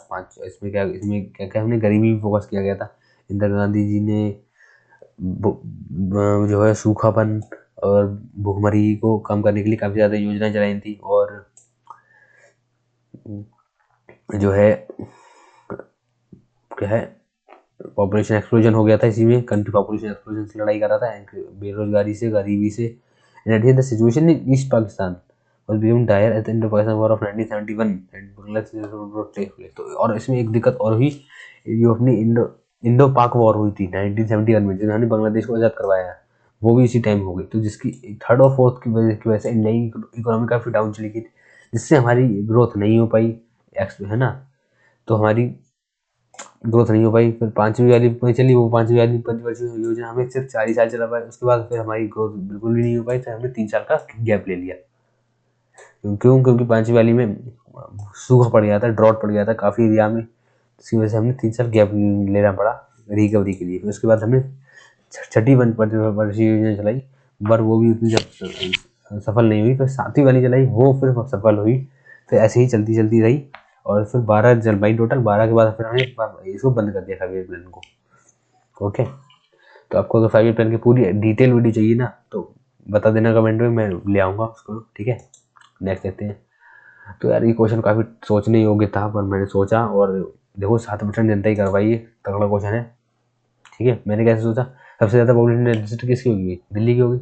इसमें क्या क्या हमने गरीबी भी फोकस किया गया था। इंदिरा गांधी जी ने जो है सूखापन और भूखमरी को कम करने के लिए काफ़ी ज़्यादा योजनाएं चलाई थी। और जो है क्या है, पॉपुलेशन एक्सप्लोजन हो गया था, इसी में कंट्री पॉपुलेशन एक्सप्लोजन से लड़ाई कर रहा था, बेरोजगारी से, गरीबी से। In addition the situation in east Pakistan was become dire at the end of Pakistan War of 1971 and Bangladesh। तो और इसमें एक दिक्कत और हुई, जो अपनी इंडो पाक वॉर हुई थी 1971 में, जिन्होंने बांग्लादेश को आज़ाद करवाया, वो भी इसी टाइम हो गई। तो जिसकी थर्ड और फोर्थ की वजह से इंडिया की इकोनॉमी काफ़ी डाउन चली गई थी, जिससे हमारी ग्रोथ नहीं हो पाई, है ना। तो हमारी ग्रोथ नहीं हो पाई। फिर 5वीं वाली चली, वो 5वीं वाली पंचवर्षीय योजना हमें सिर्फ 4 ही साल चला पाए, उसके बाद फिर हमारी ग्रोथ बिल्कुल भी नहीं हो पाई, तो हमने 3 साल का गैप ले लिया। क्यों? क्योंकि 5वीं वाली में सूखा पड़ गया था, ड्रॉट पड़ गया था काफ़ी एरिया में, इसकी वजह से हमने 3 साल गैप लेना पड़ा रिकवरी के लिए। फिर उसके बाद हमने छठी पंचवर्षीय योजना चलाई, पर वो भी उतनी सफल नहीं हुई। फिर 7वीं वाली चलाई, वो फिर सफल हुई। फिर ऐसे ही चलती चलती रही और फिर 12 चल पाई टोटल। 12 के बाद फिर हमने इसको बंद कर दिया 5 ईयर प्लान को। ओके, तो आपको अगर 5 ईयर प्लान की पूरी डिटेल वीडियो चाहिए ना तो बता देना कमेंट में, मैं ले आऊँगा उसको। ठीक है, नेक्स्ट देखते हैं। तो यार ये क्वेश्चन काफ़ी सोचने योग्य था, पर मैंने सोचा, और देखो 7% जनता ही करवाई है, तगड़ा क्वेश्चन है। ठीक है, मैंने कैसे सोचा, सबसे ज़्यादा पॉपुलेशन डेंसिटी किसकी होगी? दिल्ली की होगी।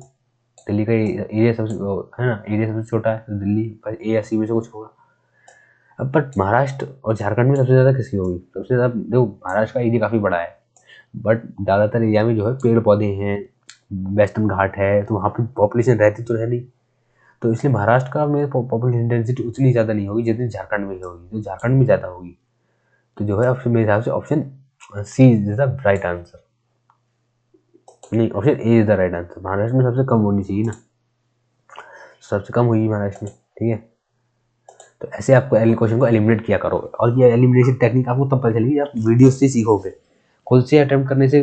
दिल्ली का एरिया सबसे है ना, एरिया सबसे छोटा है, तो दिल्ली पर A80 में से कुछ होगा। अब बट महाराष्ट्र और झारखंड में सबसे ज़्यादा किसकी होगी? सबसे ज़्यादा देखो महाराष्ट्र का एरिया काफ़ी बड़ा है, बट ज़्यादातर एरिया में जो है पेड़ पौधे हैं, वेस्टर्न घाट है, तो वहाँ पे पॉपुलेशन रहती तो है नहीं। तो इसलिए महाराष्ट्र का में पॉपुलेशन डेंसिटी उतनी ज़्यादा नहीं होगी जितनी झारखंड में होगी, तो झारखंड में ज़्यादा होगी। तो जो है ऑप्शन मेरे हिसाब से option C is the right answer. नहीं, option A is the right answer. Maharashtra में सबसे कम होनी चाहिए ना, सबसे कम हुई महाराष्ट्र में। ठीक है, तो ऐसे आपको क्वेश्चन को एलिमिनेट किया करो, और ये एलिमिनेशन टेक्निक आपको तब पता चलेगी आप वीडियो से सीखोगे। खुद से अटेम्प्ट करने से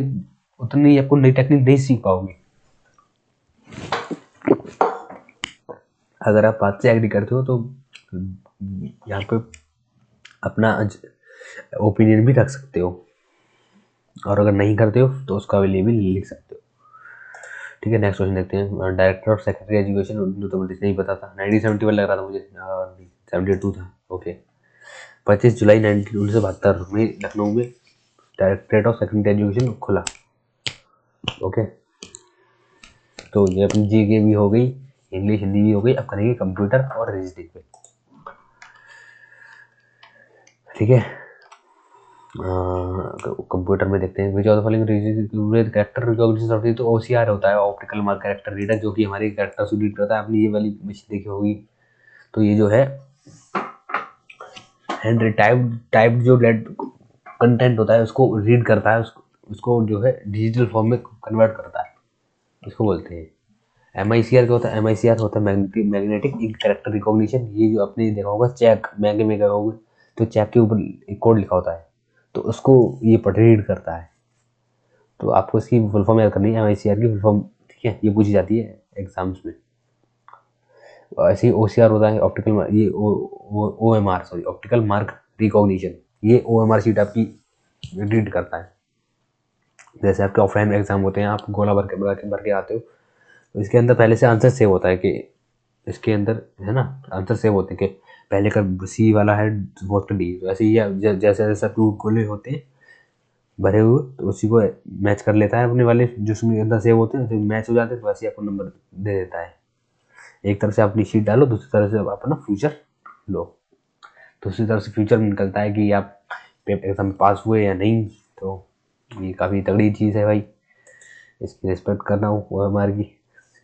उतनी आपको नई टेक्निक नहीं सीख पाओगे। अगर आप बात से एग्री करते हो तो यहाँ पे अपना ओपिनियन भी रख सकते हो, और अगर नहीं करते हो तो उसका लिए भी लिख सकते हो। ठीक है, नेक्स्ट क्वेश्चन देखते हैं। डायरेक्टर ऑफ सेक्रेटरी एजुकेशन, तो मुझे नहीं पता था, 1971 लग रहा था मुझे, 72 था। ओके, 25 जुलाई 1972 में लखनऊ में डायरेक्टरेट ऑफ सेकेंडरी एजुकेशन खुला। ओके, तो ये अपनी जीके भी हो गई, इंग्लिश हिंदी भी हो गई। अब करेंगे कंप्यूटर और रीजनिंग पे। ठीक है, कंप्यूटर में देखते हैं, which of the following character recognition software, तो OCR होता है, ऑप्टिकल मार्क कैरेक्टर रीडर, जो कि हमारे कैरेक्टर को रीड करता है। आपने ये वाली मशीन देखी होगी, तो ये जो है हैंड टाइप्ड जो कंटेंट होता है उसको रीड करता है, उसको जो है डिजिटल फॉर्म में कन्वर्ट करता है, इसको बोलते हैं। MICR क्या होता है? MICR होता है मैग्नेटिक इंक कैरेक्टर रिकॉग्निशन। ये जो आपने देखा होगा चेक महंगे में गए होगे, तो चेक के ऊपर एक कोड लिखा होता है, तो उसको ये रीड करता है। तो आपको इसकी फुल फॉर्म याद करनी है, MICR की फुल फॉर्म। ठीक है, ये पूछी जाती है एग्जाम्स में। ऐसे ही OCR होता है, ऑप्टिकल, ये OMR, sorry, optical mark recognition. ये OMR शीट आपकी रीड करता है। जैसे आपके ऑफलाइन एग्जाम होते हैं, आप गोला भर के आते हो, तो इसके अंदर पहले से आंसर सेव होता है कि इसके अंदर है ना, आंसर सेव होते हैं कि पहले का C वाला है फोर्थ D। तो ऐसे ही जैसे जैसे 2 गोले होते हैं भरे हुए, तो उसी को मैच कर लेता है अपने वाले जो उसमें अंदर सेव होते हैं, तो मैच हो जाते हैं, तो वैसे ही आपको नंबर दे देता है। एक तरफ से अपनी शीट डालो, दूसरी तरफ से अपना फ्यूचर लो, दूसरी तरफ से फ्यूचर निकलता है कि आप एग्जाम में पास हुए या नहीं। तो ये काफ़ी तगड़ी चीज़ है भाई, इसकी रिस्पेक्ट करना वो हमारी की,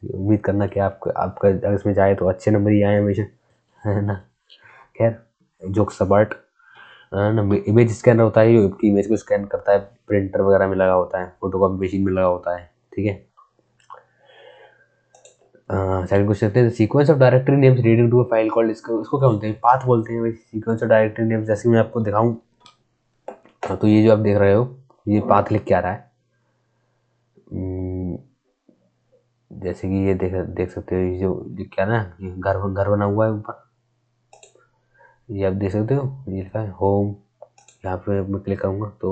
उम्मीद करना कि आपका अगर इसमें जाए तो अच्छे नंबर ही आए हमेशा, है ना। खैर, जोक सपाट ना, इमेज स्कैनर होता है, जो इमेज को स्कैन करता है, प्रिंटर वगैरह में लगा होता है, फोटोकॉपी मशीन में लगा होता है। ठीक है, second question, sequence of directory names reading to a file called, इसको क्या बोलते हैं? पाथ बोलते हैं भाई। सीक्वेंस ऑफ डायरेक्टरी नेम्स, जैसे मैं आपको दिखाऊं, तो ये जो आप देख रहे हो, ये पाथ लिख के आ रहा है। जैसे कि ये देख सकते हो, ये जो लिख क्या ना, ये घर बना हुआ है ऊपर, ये आप देख सकते हो, ये लिखा है होम। यहाँ पे मैं क्लिक करूँगा तो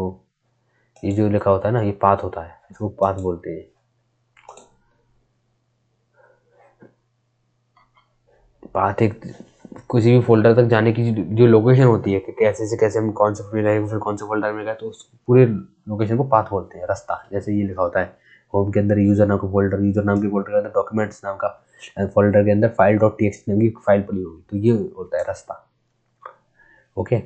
ये जो लिखा होता है ना, ये पाथ होता है, इसको पाथ बोलते हैं। पाथ एक किसी भी फोल्डर तक जाने की जो लोकेशन होती है कि कैसे से कैसे हम कौन से में गए, फिर कौन से फोल्डर में गए, तो उस पूरे लोकेशन को पाथ बोलते हैं, रास्ता। जैसे ये लिखा होता है होम के अंदर यूजर नाम का फोल्डर, यूजर नाम के फोल्डर के अंदर डॉक्यूमेंट्स नाम का फोल्डर के अंदर file.txt नाम की फाइल पड़ी होगी, तो ये होता है रास्ता। ओके,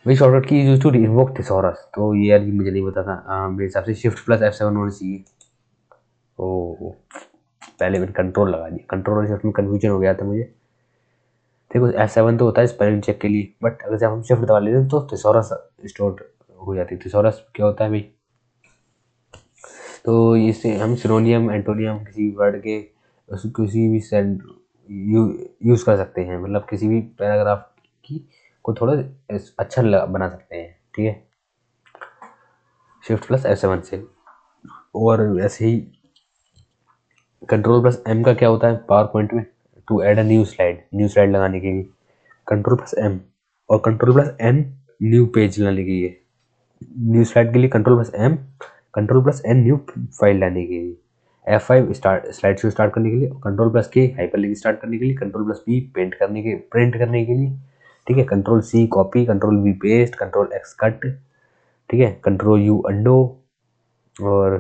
वही शॉर्टकट की यूज टू इन्वोक थिसॉरस, तो ये यार मुझे नहीं पता था, मेरे हिसाब से Shift+F7 होना चाहिए। ओ, पहले मैंने कंट्रोल लगा दिया, कंट्रोल और शिफ्ट में कन्फ्यूजन हो गया था मुझे। देखो F7 तो होता है स्पेलिंग चेक के लिए, बट अगर जब हम शिफ्ट दबा लेते हैं तो थिसॉरस स्टोर हो जाती है। थिसॉरस क्या होता है भाई? तो इससे हम सिनोनियम एंटोनियम किसी भी वर्ड के किसी भी यूज़ कर सकते हैं, मतलब किसी भी पैराग्राफ की को थोड़ा अच्छा बना सकते हैं। ठीक है, Shift+F7 से। और ऐसे ही कंट्रोल+M का क्या होता है पावर पॉइंट में, to add a new slide लगाने के लिए कंट्रोल+M, और कंट्रोल+N न्यू पेज लाने के लिए, न्यू स्लाइड के लिए कंट्रोल+M, कंट्रोल+N न्यू फाइल लाने के लिए, F5 स्लाइड शो स्टार्ट करने के लिए, कंट्रोल+K हाइपरलिंक स्टार्ट करने के लिए, कंट्रोल+P प्रिंट करने के लिए, ठीक है, कंट्रोल+C कॉपी, कंट्रोल+V पेस्ट, कंट्रोल+X कट, ठीक है, कंट्रोल+U अंडो, और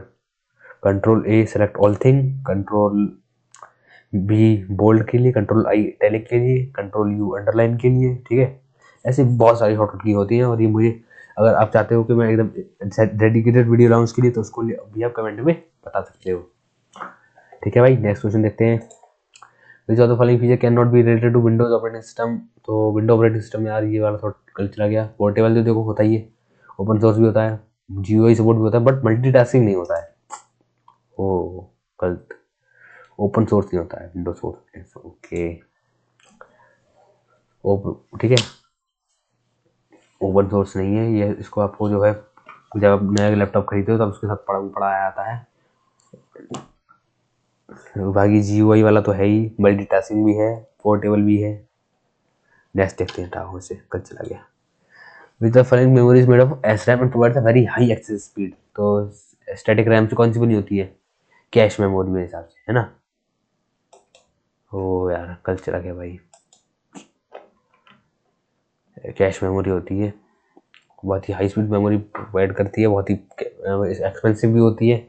कंट्रोल+A सेलेक्ट ऑल थिंग, कंट्रोल+B बोल्ड के लिए, कंट्रोल+I इटैलिक के लिए, कंट्रोल+U अंडरलाइन के लिए, ठीक है। ऐसे बहुत सारी शॉर्टकट की होती हैं, और ये मुझे, अगर आप चाहते हो कि मैं एकदम डेडिकेटेड वीडियो लाऊं उसके लिए, तो उसको भी आप कमेंट में बता सकते हो, ठीक है भाई। नेक्स्ट क्वेश्चन देखते हैं। Which of the following feature can not be related to Windows operating system. तो विंडो ऑपरेटिंग सिस्टम, यार ये वाला थोड़ा कल चला गया। पोर्टेबल तो देखो होता ही है, ओपन सोर्स भी होता है, GUI सपोर्ट भी होता है, बट मल्टीटास्किंग नहीं होता है। ओ गलत, ओपन सोर्स नहीं होता है, विंडो सोर्स, ओके, ठीक है, ओपन सोर्स नहीं है ये। इसको आपको जो है, जब आप नया लैपटॉप खरीदते हो तब उसके साथ पढ़ाया आता है। बाकी GUI वाला तो है ही, मल्टीटास्किंग भी है, पोर्टेबल भी है। नेक्स्ट देखते हैं, टावर से कल चला गया। With the following memory is made of SRAM and provides a very high access speed. तो स्टैटिक रैम से कौन सी बनी होती है, कैश मेमोरी मेरे हिसाब से, है ना। ओ यार कल चला गया भाई, कैश मेमोरी होती है, बहुत ही हाई स्पीड मेमोरी प्रोवाइड करती है, बहुत ही एक्सपेंसिव भी होती है,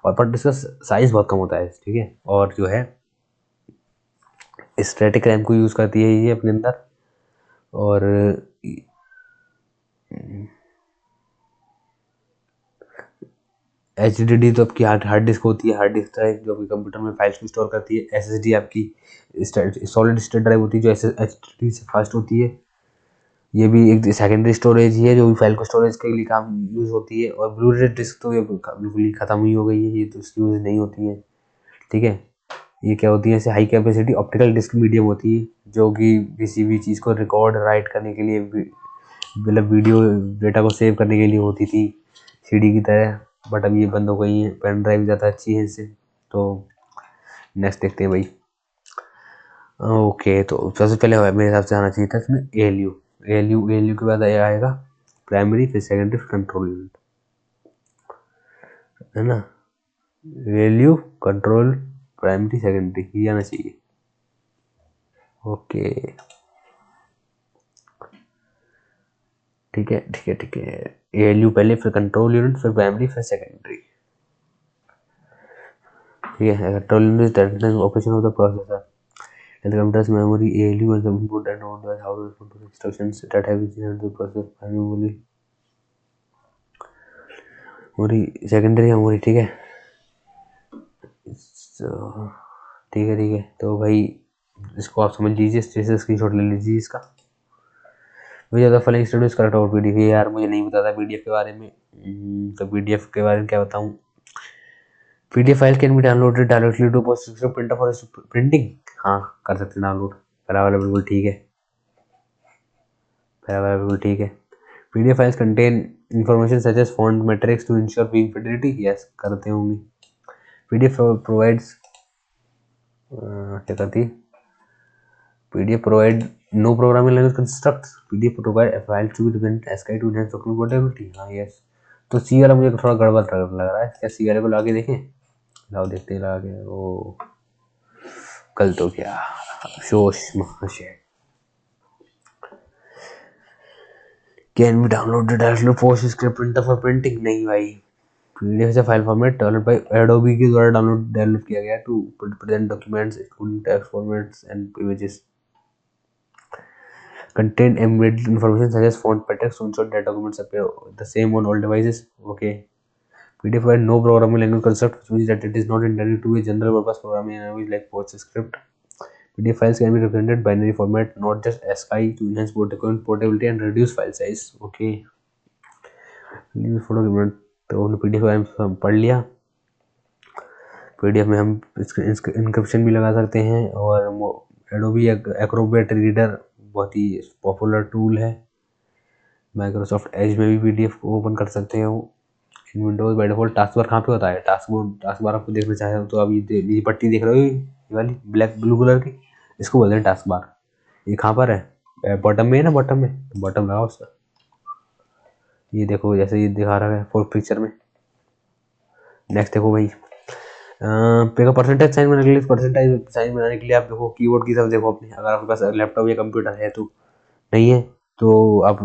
और बट इसका साइज बहुत कम होता है, ठीक है। और जो है स्टैटिक रैम को यूज़ करती है ये अपने अंदर। और HDD तो आपकी हार्ड डिस्क होती है, हार्ड डिस्क ड्राइव जो आपके कंप्यूटर में फाइल्स को स्टोर करती है। SSD आपकी सॉलिड स्टेट ड्राइव होती है, जो HDD से फास्ट होती है। ये भी एक सेकेंडरी स्टोरेज ही है, जो भी फाइल को स्टोरेज के लिए काम यूज़ होती है। और ब्लू रे डिस्क तो ये बिल्कुल ही ख़त्म ही हो गई है, ये तो इसकी यूज़ नहीं होती है, ठीक है। ये क्या होती है, ऐसे high capacity optical disk medium होती है, जो कि किसी भी चीज़ को रिकॉर्ड राइट करने के लिए, मतलब वीडियो डेटा को सेव करने के लिए होती थी, CD की तरह। बट अब ये बंद हो गई है, पेन ड्राइव ज़्यादा अच्छी है इससे। तो नेक्स्ट देखते हैं भाई। ओके, तो सबसे पहले मेरे हिसाब से आना चाहिए था इसमें ALU के बाद आएगा प्राइमरी, फिर सेकेंडरी, फिर कंट्रोल यूनिट, है ना। ALU, कंट्रोल, प्राइमरी, सेकेंडरी, ये आना चाहिए। ओके, ठीक है ठीक है ठीक है। ALU पहले, फिर कंट्रोल यूनिट, फिर प्राइमरी, फिर सेकेंडरी, ठीक है। Control unit operation of the processor and the computer's memory. ALU was the input and output how to respond to instructions that have been the process primary memory, secondary memory, ठीक है। ठीक है, तो भाई इसको आप समझ लीजिए, जैसे स्क्रीनशॉट ले लीजिए इसका। मुझे ज़्यादा फॉलोइंग स्टेटमेंट करेक्ट और PDF, यार मुझे नहीं पता था PDF के बारे में। तो PDF के बारे में क्या बताऊँ। PDF file can be downloaded directly to post printer for printing. हाँ कर सकते हैं डाउनलोड, पहला वाला बिल्कुल ठीक है, पहला वाला बिल्कुल ठीक है। PDF files contain information such as font metrics to ensure page fidelity. Yes, करते होंगे। PDF provides क्या करती है, PDF provide no programming language constructs. PDF provide a file to be represented ASCII to enhance document portability. हाँ yes, तो C वाला मुझे थोड़ा गड़बड़ लग रहा है, क्या C वाले को लाके देखें, लाओ देखते हैं लगा के। ओ कल तो क्या शोश महाशय, can be downloaded directly post script printer for printing. नहीं भाई, PDF से file format develop by Adobe के द्वारा डेवलप किया गया to present documents including text formats and images, contain embedded information such as font patterns to ensure that documents appear the same on all devices. Okay. PDF provides no programming language concept, which means that it is not intended to be a general purpose programming language like PostScript. PDF files can be represented binary format, not just ASCII, to enhance document portability and reduce file size. Okay. Photo तो PDF पढ़ लिया। PDF में हम encryption भी लगा सकते हैं, और एडोबी एक्रोबैट रीडर बहुत ही पॉपुलर टूल है। माइक्रोसॉफ्ट एज में भी PDF को ओपन कर सकते हो। In Windows by default task bar कहाँ पे होता है? टास्क बार आपको देखना चाहे तो अब ये पट्टी देख रहे हो, ये वाली ब्लैक ब्लू कलर की, इसको बोलते हैं टास्क बार। ये कहाँ पर है? बॉटम में है ना, बॉटम में, बॉटम लगाओ उसका। ये देखो जैसे ये दिखा रहा है फोर्थ पिक्चर में। नेक्स्ट देखो भाई, पे का परसेंटेज साइन बनाने के लिए, परसेंटेज साइन बनाने के लिए आप देखो कीबोर्ड की तरफ देखो अपने, अगर आपके पास लैपटॉप या कंप्यूटर है तो, नहीं है तो आप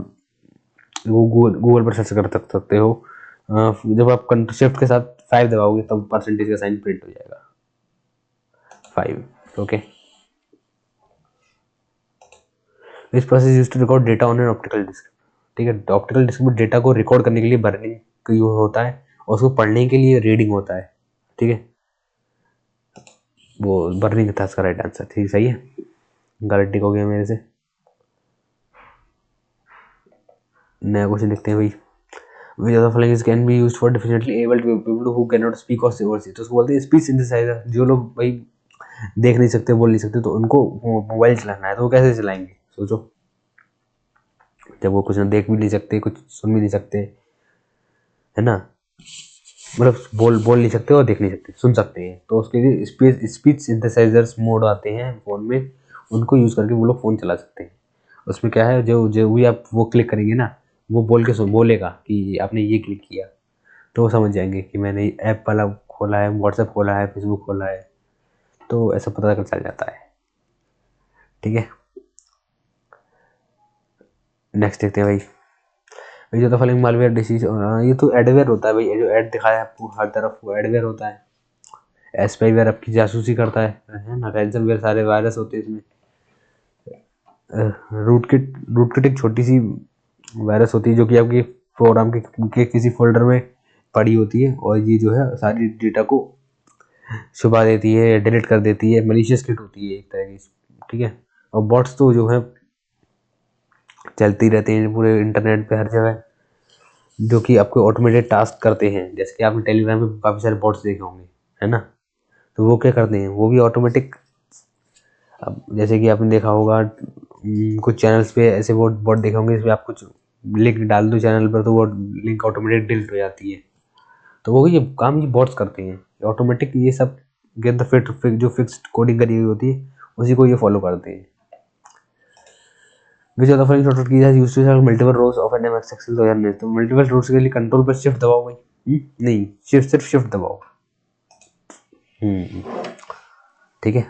वो गूगल पर सर्च कर सकते हो। जब आप शिफ्ट के साथ 5 दबाओगे तब परसेंटेज का साइन प्रिंट हो जाएगा, 5। ओके, इस process use to record data on an optical disk. ठीक है, ऑप्टिकल डिस्क में डेटा को रिकॉर्ड करने के लिए बर्निंग यूज होता है, और उसको पढ़ने के लिए रीडिंग होता है। ठीक है, वो बर्निंग था इसका राइट आंसर। ठीक, सही है, गलत टिक हो गया मेरे से। नया क्वेश्चन देखते हैं भाई। Which of the following can be used for definitely able to people who cannot speak or see? तो उसको बोलते हैं स्पीच सिंथेसाइजर। जो लोग भाई देख नहीं सकते, बोल नहीं सकते, तो उनको मोबाइल चलाना है तो वो कैसे चलाएंगे? सोचो, जब वो कुछ देख भी नहीं सकते, कुछ सुन भी नहीं सकते, है ना, मतलब बोल नहीं सकते और देख नहीं सकते, सुन सकते हैं, तो उसके लिए स्पीच सिंथेसाइजर्स मोड आते हैं फ़ोन में, उनको यूज़ करके वो लोग फ़ोन चला सकते हैं। उसमें क्या है, जो जो भी आप वो क्लिक करेंगे ना, वो बोल के बोलेगा कि आपने ये क्लिक किया, तो वो समझ जाएंगे कि मैंने ऐप वाला खोला है, व्हाट्सएप खोला है, फेसबुक खोला है, तो ऐसा पता चल जाता है। ठीक है, नेक्स्ट देखते हैं भाई। भाई जो तो फॉलोइंग मालवेयर डिसीज, ये तो एडवेयर होता है भाई, ये जो ऐड दिखाया है आपको हर तरफ वो एडवेयर होता है। स्पाईवेयर आपकी जासूसी करता है ना। रैंसमवेयर सारे वायरस होते हैं इसमें। रूटकिट एक छोटी सी वायरस होती है जो कि आपके प्रोग्राम के किसी फोल्डर में पड़ी होती है, और ये जो है सारी डेटा को छुपा देती है, डिलीट कर देती है। मलिशियस किट होती है एक तरह की। ठीक है, और बॉट्स तो जो है चलती रहते हैं पूरे इंटरनेट पे हर जगह, जो कि आपको ऑटोमेटेड टास्क करते हैं। जैसे कि आपने टेलीग्राम पे काफ़ी सारे बॉट्स देखे होंगे, है ना, तो वो क्या करते हैं, वो भी ऑटोमेटिक। अब जैसे कि आपने देखा होगा कुछ चैनल्स पे ऐसे वो बॉट देखे होंगे जिसमें आप कुछ लिंक डाल दो चैनल पर, तो वो लिंक ऑटोमेटिक डिलीट हो जाती है। तो वो ये काम ये बॉट्स करते हैं ऑटोमेटिक। ये सब गेट द फिट जो फिक्स्ड कोडिंग करी हुई होती है उसी को ये फॉलो करते हैं। Which of the following shortcut keys has used to select multiple rows of an MS Excel 2019। तो मल्टीपल रोज के लिए कंट्रोल पर शिफ्ट दबाओ भाई। नहीं, सिर्फ शिफ्ट दबाओ। ठीक है,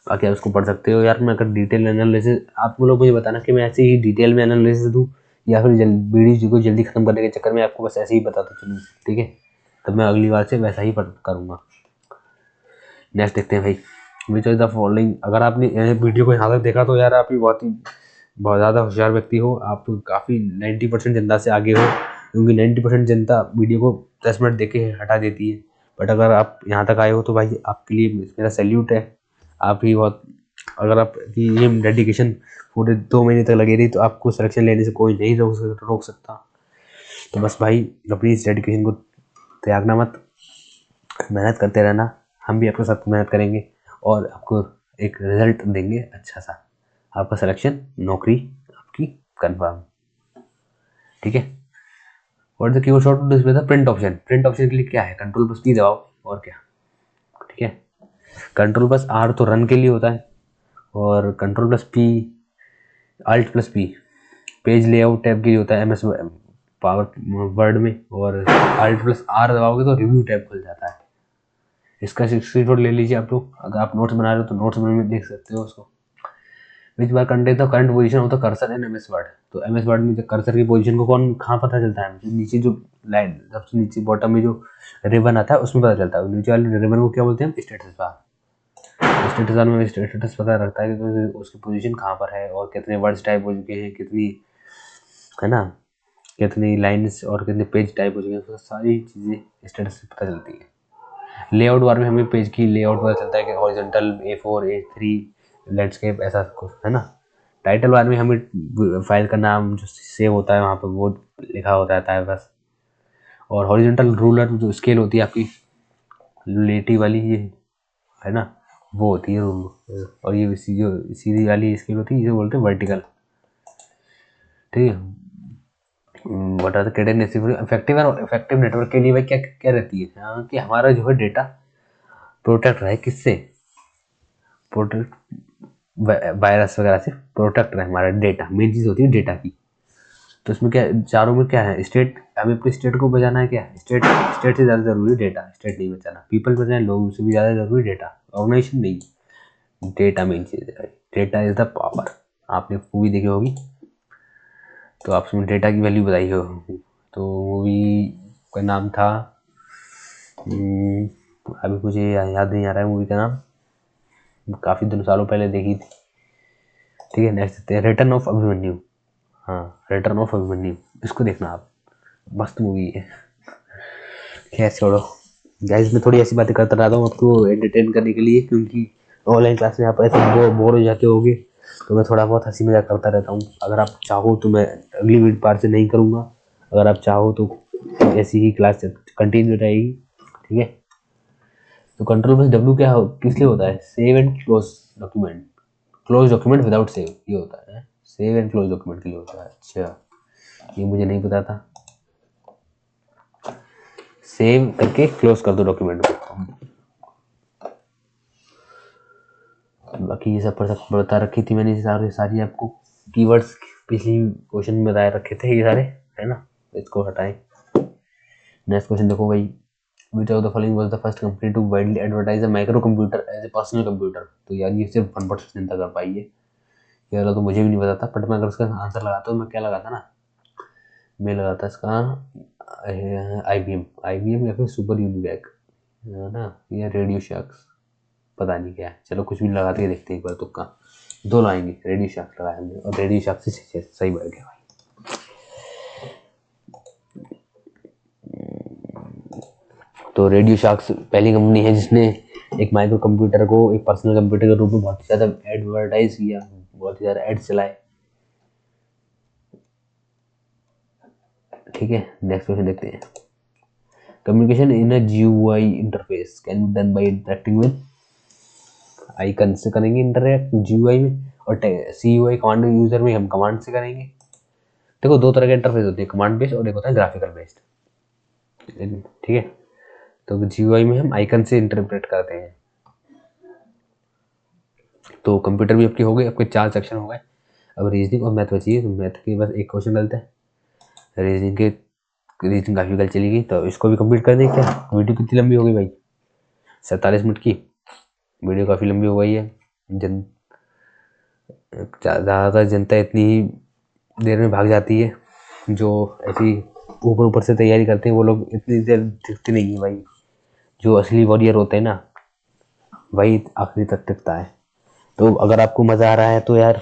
बाकी आप उसको पढ़ सकते हो यार। मैं अगर डिटेल एनालिसिस, आप लोग मुझे बताना कि मैं ऐसे ही डिटेल में एनालिसिस दूँ, या फिर वीडियो को जल्दी खत्म करने के चक्कर में आपको बस ऐसे ही बताता चलूँ। ठीक है, तब मैं अगली बार से वैसा ही करूँगा। नेक्स्ट देखते हैं भाई। विच ऑफ द फॉलोइंग, अगर आपने वीडियो को यहाँ तक देखा तो यार आप ही बहुत ज़्यादा होशियार व्यक्ति हो। आप तो काफ़ी 90% जनता से आगे हो, क्योंकि 90% जनता वीडियो को 10 मिनट देख के हटा देती है। बट अगर आप यहाँ तक आए हो तो भाई आपके लिए मेरा सैल्यूट है। आप ही बहुत, अगर आप ये डेडिकेशन पूरे 2 महीने तक लगे रही तो आपको सिलेक्शन लेने से कोई नहीं रोक सकता। तो बस भाई अपनी इस डेडिकेशन को त्यागना मत, मेहनत करते रहना। हम भी आपके साथ मेहनत करेंगे और आपको एक रिजल्ट देंगे अच्छा सा। आपका सिलेक्शन, नौकरी आपकी कंफर्म। ठीक है, और द कीबोर्ड शॉर्टकट डिस्प्ले था प्रिंट ऑप्शन। प्रिंट ऑप्शन के लिए क्या है, कंट्रोल प्लस पी दबाओ और क्या। ठीक है, कंट्रोल प्लस आर तो रन के लिए होता है, और control plus P, alt plus P page layout tab के लिए होता है एमएस पावर वर्ड में, और अल्ट प्लस आर दबाओगे तो रिव्यू टैब खुल जाता है। इसका स्क्रीनशॉट ले लीजिए आप लोग, अगर आप नोट्स बना रहे हो तो नोट्स में देख सकते हो उसको। Which bar contain the current position of the cursor in MS Word. तो एमएस वर्ड में कर्सर की पोजीशन को कहाँ पता चलता है, नीचे जो लाइन सबसे नीचे बॉटम में जो रिबन आता है उसमें पता चलता है। नीचे वाले रिबन को क्या बोलते हैं, स्टेटस बार। स्टेटस बार में स्टेटस पता रखता है कि उसकी पोजीशन कहाँ पर है, और कितने वर्ड्स टाइप हो चुके हैं, कितनी, है ना, कितनी लाइन्स और कितने पेज टाइप हो चुके हैं, तो सारी चीज़ें स्टेटस से पता चलती है। लेआउट बार में हमें पेज की लेआउट पता चलता है कि हॉरिजॉन्टल, A4, A3, लैंडस्केप, ऐसा कुछ, है ना। टाइटल बार में हमें फाइल का नाम जो सेव होता है वहाँ पर वो लिखा होता है बस। और हॉरिजॉन्टल रूलर जो स्केल होती है आपकी लेटी वाली, ये है ना, वो होती है रूल। और ये जो सीधी वाली स्केल होती है इसे बोलते हैं वर्टिकल। ठीक है, what are the criteria effective और इफेक्टिव नेटवर्क के लिए भाई क्या क्या रहती है? कि हमारा जो है डेटा प्रोटेक्ट रहे, किससे? प्रोटेक्ट वायरस वगैरह से प्रोटेक्ट रहे हमारा डेटा। मेन चीज़ होती है डेटा की। तो इसमें क्या, चारों में क्या है? स्टेट, हमें अपने स्टेट को बचाना है। क्या स्टेट, स्टेट से ज़्यादा जरूरी डेटा, स्टेट नहीं बचाना। पीपल बचाए, लोगों से भी ज़्यादा जरूरी डेटा, ऑर्गेनाइजेशन नहीं। डेटा मेन चीज़ है, डेटा इज द पावर। आपने मूवी देखी होगी तो आप उसमें डेटा की वैल्यू बताई हो। तो मूवी का नाम था अभी मुझे याद नहीं आ रहा है मूवी का नाम, काफ़ी दिनों सालों पहले देखी थी। ठीक है, नेक्स्ट रिटर्न ऑफ अभिमन्यु। हाँ, रिटर्न ऑफ अभिमन्यु, इसको देखना आप, मस्त मूवी है। खैर छोड़ो गाइस, मैं थोड़ी ऐसी बातें करता रहता हूँ आपको एंटरटेन करने के लिए, क्योंकि ऑनलाइन क्लास में आप ऐसे बोर हो जाते होगे, तो मैं थोड़ा बहुत हंसी मजाक करता रहता हूँ। अगर आप चाहो तो मैं अगली बार से नहीं करूँगा, अगर आप चाहो तो ऐसी ही क्लास कंटिन्यू रहेगी। ठीक है, तो कंट्रोल प्लस डब्ल्यू क्या किस लिए होता है? Save and close document, close document without save, ये होता है। सेव एंड क्लोज डॉक्यूमेंट के लिए होता है। अच्छा, ये मुझे नहीं पता था। सेव करके क्लोज कर दो डॉक्यूमेंट को। बाकी ये सब बता रखी थी मैंने सारी आपको कीवर्ड्स पिछली क्वेश्चन में बताए रखे थे ये सारे, है ना? इसको हटाएं। नेक्स्ट क्वेश्चन देखो भाई, which of the following was the first company to widely advertise a micro computer as a personal computer? तो यार ये सिर्फ 1% चिंता कर पाई है, ये वाला तो मुझे भी नहीं पता था। बट मैं अगर इसका आंसर लगाता हूँ, मैं क्या लगाता ना, मैं लगाता इसका IBM या फिर सुपर यूनिवैक, है ना, या रेडियो शैक्स, पता नहीं क्या है। चलो कुछ भी लगा के देखते हैं एक बार, तुक्का दो लाएंगे। रेडियो शैक्स लगाया हमने और रेडियो शैक्स से सही बैठ गया भाई। तो रेडियो शार्क्स पहली कंपनी है जिसने एक माइक्रो कंप्यूटर को एक पर्सनल कंप्यूटर के रूप में बहुत ज़्यादा एडवर्टाइज किया, बहुत ज़्यादा एड चलाए। ठीक है, नेक्स्ट क्वेश्चन देखते हैं। Communication in a GUI interface can be done by interacting with icon से करेंगे इंटरेक्ट GUI में, और CUI कमांड यूजर में हम कमांड से करेंगे। देखो दो तरह के इंटरफेस होते हैं, कमांड बेस्ड और एक होता है ग्राफिकल बेस्ड। ठीक है, तो GUI में हम आइकन से इंटरप्रेट करते हैं। तो कंप्यूटर भी आपके हो गए, आपके 4 सेक्शन हो गए। अब रीजनिंग और मैथ बची है, तो मैथ के बस एक क्वेश्चन डालते हैं। रीजनिंग काफ़ी कल चली गई, तो इसको भी कंप्लीट कर दें क्या? वीडियो कितनी लंबी हो गई भाई? 47 मिनट की वीडियो, काफ़ी लंबी हो गई है। ज़्यादातर जनता इतनी ही देर में भाग जाती है, जो ऐसी ऊपर ऊपर से तैयारी करते हैं वो लोग इतनी देर टिकते नहीं है भाई। जो असली वॉरियर होते हैं ना, वही आखिरी तक टिकता है। तो अगर आपको मज़ा आ रहा है तो यार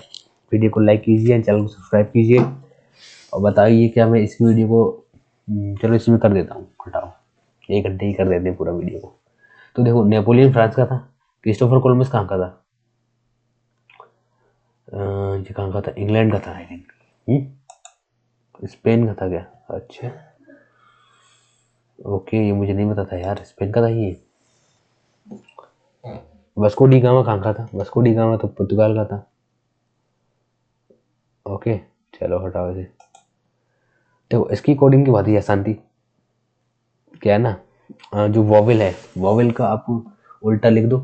वीडियो को लाइक कीजिए, चैनल को सब्सक्राइब कीजिए, और बताइए क्या मैं इस वीडियो को चलो इसमें कर देता हूँ, हटाओ 1 घंटे ही कर देते हैं पूरा वीडियो को। तो देखो, नेपोलियन फ्रांस का था, क्रिस्टोफर कोलंबस कहाँ का था? ये कहाँ का था? इंग्लैंड का था आई थिंक। स्पेन का था क्या? अच्छा ओके, ये मुझे नहीं पता था यार, स्पेन का था ये। वास्को डी गामा कहाँ का था? वास्को डी गामा तो पुर्तगाल का था। ओके, चलो हटाओ इसे। देखो इसकी कोडिंग की बात ही आसान थी, क्या है ना, जो वॉवेल है, वॉवेल का आप उल्टा लिख दो,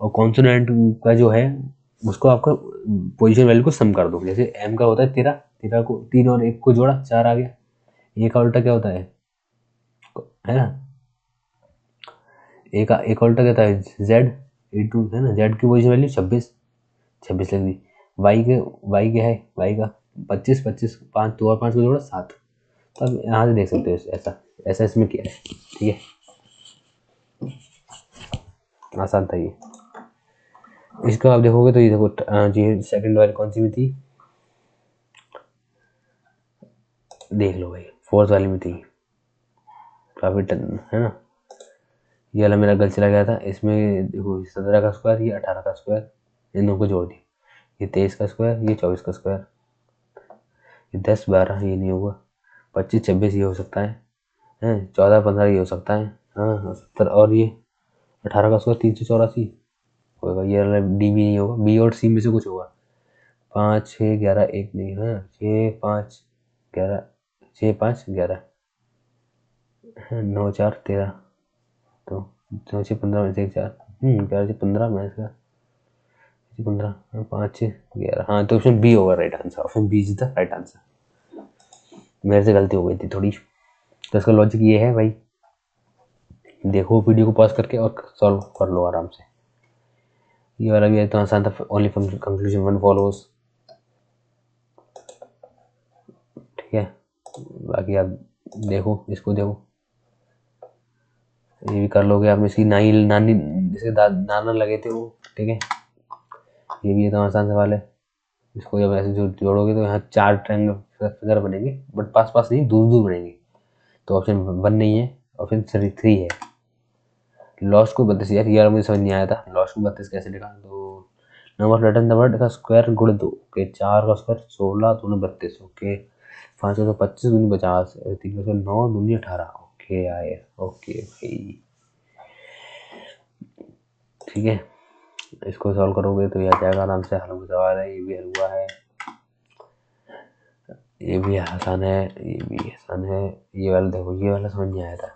और कॉन्सोनेंट का जो है उसको आपका पोजीशन वैल्यू को सम कर दो। जैसे एम का होता है 13, 13 को 3 और 1 को जोड़ा 4 आ गया। ए का उल्टा क्या होता है ना, ए का एक उल्टा क्या होता है? जेड इंटू, है ना, जेड की पोजीशन वैल्यू 26, 26 लिख दी। वाई क्या है? वाई का 25, 25 5 2 और 5 को जोड़ा 7। तो अब यहाँ से देख सकते हो ऐसा ऐसा इसमें किया है। ठीक है, आसान था ये। इसका आप देखोगे तो ये देखो, जी सेकंड वाली कौन सी में थी, देख लो भाई, फोर्थ वाली में थी, काफ़ी टन है ना। ये वाला मेरा गल चला गया था। इसमें देखो 17 का स्क्वायर, ये 18 का स्क्वायर, इन दोनों को जोड़ दी, ये 23 का स्क्वायर, ये 24 का स्क्वायर, ये 10 12 ये नहीं होगा, 25 26 ये हो सकता है 14 15 ये हो सकता है, हाँ 70, और ये 18 का स्क्वायर 384 होगा। ये वाला डी भी नहीं होगा, बी और सी में से कुछ होगा। 5 6 11 1 नहीं, हाँ 6 5 11 6 5 11, 9 4 13, तो 9 6 15 में से एक 4, 11 से 15 में इसका 15, 5 6 11, हाँ तो ऑप्शन बी होगा right answer, option B is the right answer. मेरे से गलती हो गई थी थोड़ी। तो इसका लॉजिक ये है भाई, देखो वीडियो को पॉज करके और सॉल्व कर लो आराम से। ये वाला भी है तो आसान था, ओनली कंक्लूजन वन फॉलोज, ठीक है। बाकी आप देखो, इसको देखो, ये भी कर लोगे आप। इसकी नानी जिसके नाना लगे थे वो, ठीक है। ये भी एकदम आसान सवाल है। इसको जब ऐसे जोड़ोगे तो यहाँ 4 ट्रायंगल फिगर बनेंगे, बट पास पास नहीं, दूर दूर बनेंगे। तो ऑप्शन 1 नहीं है, ऑप्शन 3 है। लॉस्ट को 32, यार ये मुझे समझ नहीं आया था, लॉस्ट को 32 कैसे लिखा। तो नंबर रिटर्न द वर्ड का स्क्वायर गुण 2, ओके। 4 का स्क्वायर 16 दूनी 32, ओके। 5 का 25 दूनी 50, 3 का 9 दूनी 18, ओके आए, ओके भाई, ठीक है। इसको सॉल्व करोगे तो ये आ जाएगा आराम से। हल सवाल है, ये भी हल हुआ है, ये भी आसान है, ये भी आसान है। ये वाला देखो, ये वाला समझ नहीं आया था।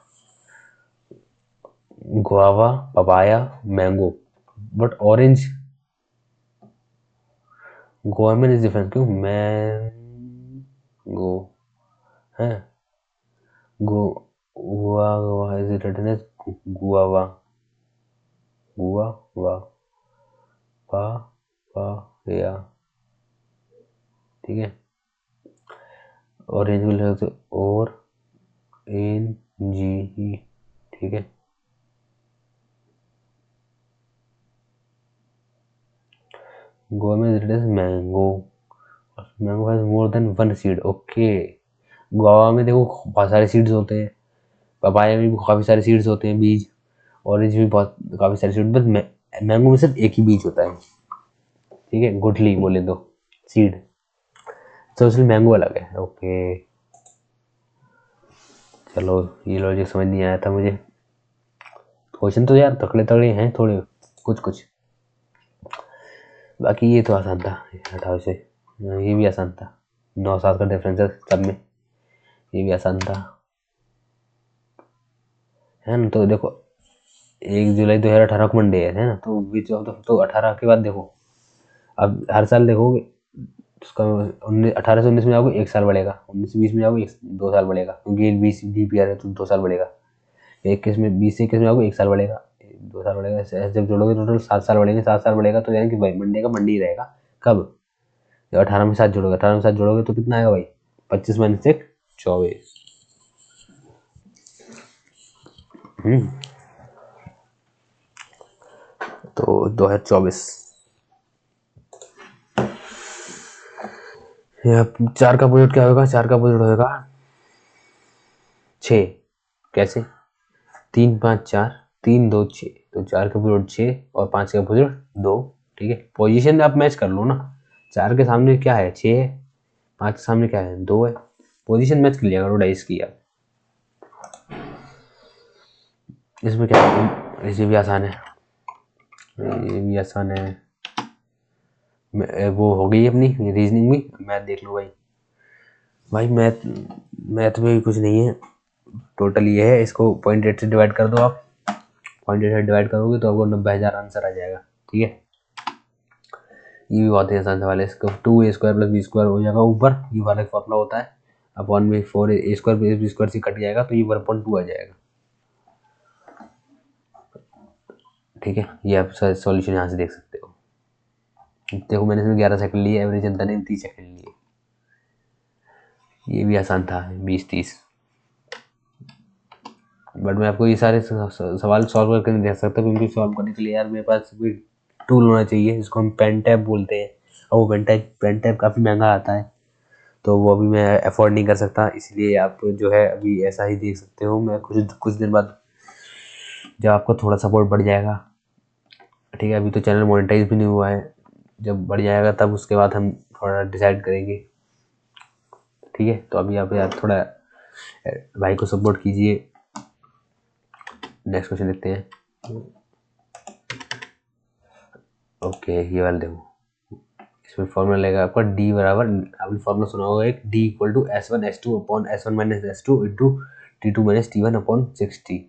Guava, papaya, mango, but orange, guava is different, क्यों मैंगो है, गो गुआ गुआ is written as guava, guava, पा पा या, ठीक है। ऑरेंज को लिख सकते और एन जी, ठीक है। गोवा में is written as mango, mango has more than 1 seed, okay. Guava में देखो बहुत सारे सीड्स होते हैं, पपाया में भी काफ़ी सारे सीड्स होते हैं, बीज। ऑरेंज में बहुत काफ़ी सारे सीड्स, बस मैंगो में सिर्फ एक ही बीज होता है, ठीक है। गुठली बोले तो सीड, तो इसलिए मैंगो अलग है, ओके। चलो ये लॉजिक समझ नहीं आया था मुझे। क्वेश्चन तो यार तगड़े तगड़े हैं थोड़े, कुछ कुछ। बाकी ये तो आसान था, हटाओ इसे। ये भी आसान था, 9 साल का डिफरेंस है सब में, ये भी आसान था, है ना। तो देखो 1 जुलाई 2018 को मंडे है ना, तो बीच ऑफ द, तो 18 के बाद देखो, अब हर साल देखोगे उसका 18 से 19 में जाओगे 1 साल बढ़ेगा, 19 से 20 में जाओगे 2 साल बढ़ेगा, क्योंकि 20 DPR है तो 2 साल बढ़ेगा। 21 में 20 से 21 में जाओगे 1 साल बढ़ेगा, 2 साल बढ़ेगा। ऐसे जब जोड़ोगे टोटल 7 साल बढ़ेंगे, 7 साल बढ़ेगा तो यानी कि भाई मंडे का मंडे ही रहेगा। कब? जब 18 में 7 जोड़ोगे, 18 में 7 जोड़ोगे तो कितना आएगा भाई? 25 माइनस 1 24। तो 2024। 4 का अपोजिट क्या होगा? 4 का अपोजिट होगा 6। कैसे? 3 5 4, 3 2 6, तो 4 का अपोजिट 6 और 5 का अपोजिट 2, ठीक है। पोजीशन आप मैच कर लो ना, 4 के सामने क्या है? 6 है, 5 के सामने क्या है? 2 है। पोजीशन मैच कर लिया करो डाइस की आप। इसमें क्या है? ये भी आसान है, ये भी आसान है। वो हो गई अपनी रीजनिंग भी। मैथ देख लो भाई, भाई मैथ मैथ में भी कुछ नहीं है, टोटल ये है। इसको 0.8 से डिवाइड कर दो आप, 0.8 से डिवाइड करोगे तो आपको 90,000 आंसर आ जाएगा, ठीक है। ये भी बहुत ही आसान सवाल है। इसका 2a square plus B square हो जाएगा ऊपर, ये वाला फॉर्मूला होता है, अपॉन में 4a square plus B square से कट जाएगा तो ये 1.2 आ जाएगा, ठीक है। ये आप सॉल्यूशन यहाँ से देख सकते हो। देखो मैंने इसमें 11 सेकंड लिए, एवरेज जनता ने 30 सेकंड लिए। ये भी आसान था, 20 30। बट मैं आपको ये सारे सवाल सॉल्व करके नहीं दे सकता, क्योंकि सॉल्व करने के लिए यार मेरे पास भी टूल होना चाहिए, जिसको हम पेन टैब बोलते हैं। और वो पेन टैब काफ़ी महंगा आता है, तो वो अभी मैं अफोर्ड नहीं कर सकता। इसलिए आप जो है अभी ऐसा ही देख सकते हो। मैं कुछ कुछ दिन बाद जब आपका थोड़ा सपोर्ट बढ़ जाएगा, ठीक है, अभी तो चैनल मोनेटाइज भी नहीं हुआ है, जब बढ़ जाएगा तब उसके बाद हम थोड़ा डिसाइड करेंगे, ठीक है। तो अभी आप यार थोड़ा भाई को सपोर्ट कीजिए। नेक्स्ट क्वेश्चन देखते हैं। ओके, ये वाला देखो, इसमें फॉर्मूला लगेगा आपका डी बराबर, आपने फॉर्मूला सुना होगा एक, D equal to S1 S2 upon S1 minus S2 into T2 minus T1 upon 60।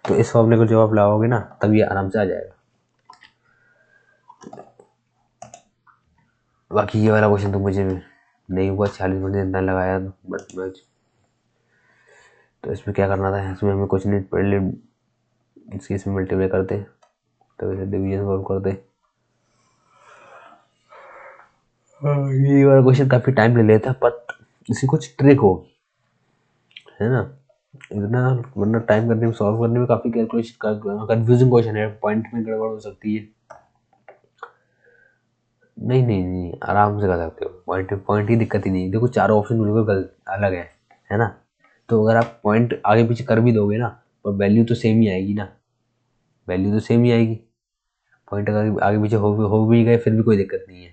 तो इस फॉर्मूले को जब आप लगाओगे ना तब ये आराम से आ जाएगा। बाकी ये वाला क्वेश्चन तो मुझे नहीं हुआ, 40 मिनट इतना लगाया बट मैं, तो इसमें क्या करना था, इसमें हमें कुछ नहीं, पहले इसके इसमें मल्टीप्लाई करते, तो इसे डिवीजन सॉल्व करते। ये वाला क्वेश्चन काफ़ी टाइम ले लेता बट इसकी कुछ ट्रिक हो, है ना, इतना वरना टाइम करने में, सॉल्व करने में काफ़ी कैलकुलेशन, कंफ्यूजिंग क्वेश्चन है, पॉइंट में गड़बड़ हो सकती है। नहीं नहीं नहीं, आराम से कर सकते हो, पॉइंट की दिक्कत ही नहीं। देखो चारों ऑप्शन बिल्कुल अलग है ना, तो अगर आप पॉइंट आगे पीछे कर भी दोगे ना और वैल्यू तो सेम ही आएगी ना, वैल्यू तो सेम ही आएगी। पॉइंट अगर आगे पीछे हो भी गए फिर भी कोई दिक्कत नहीं है।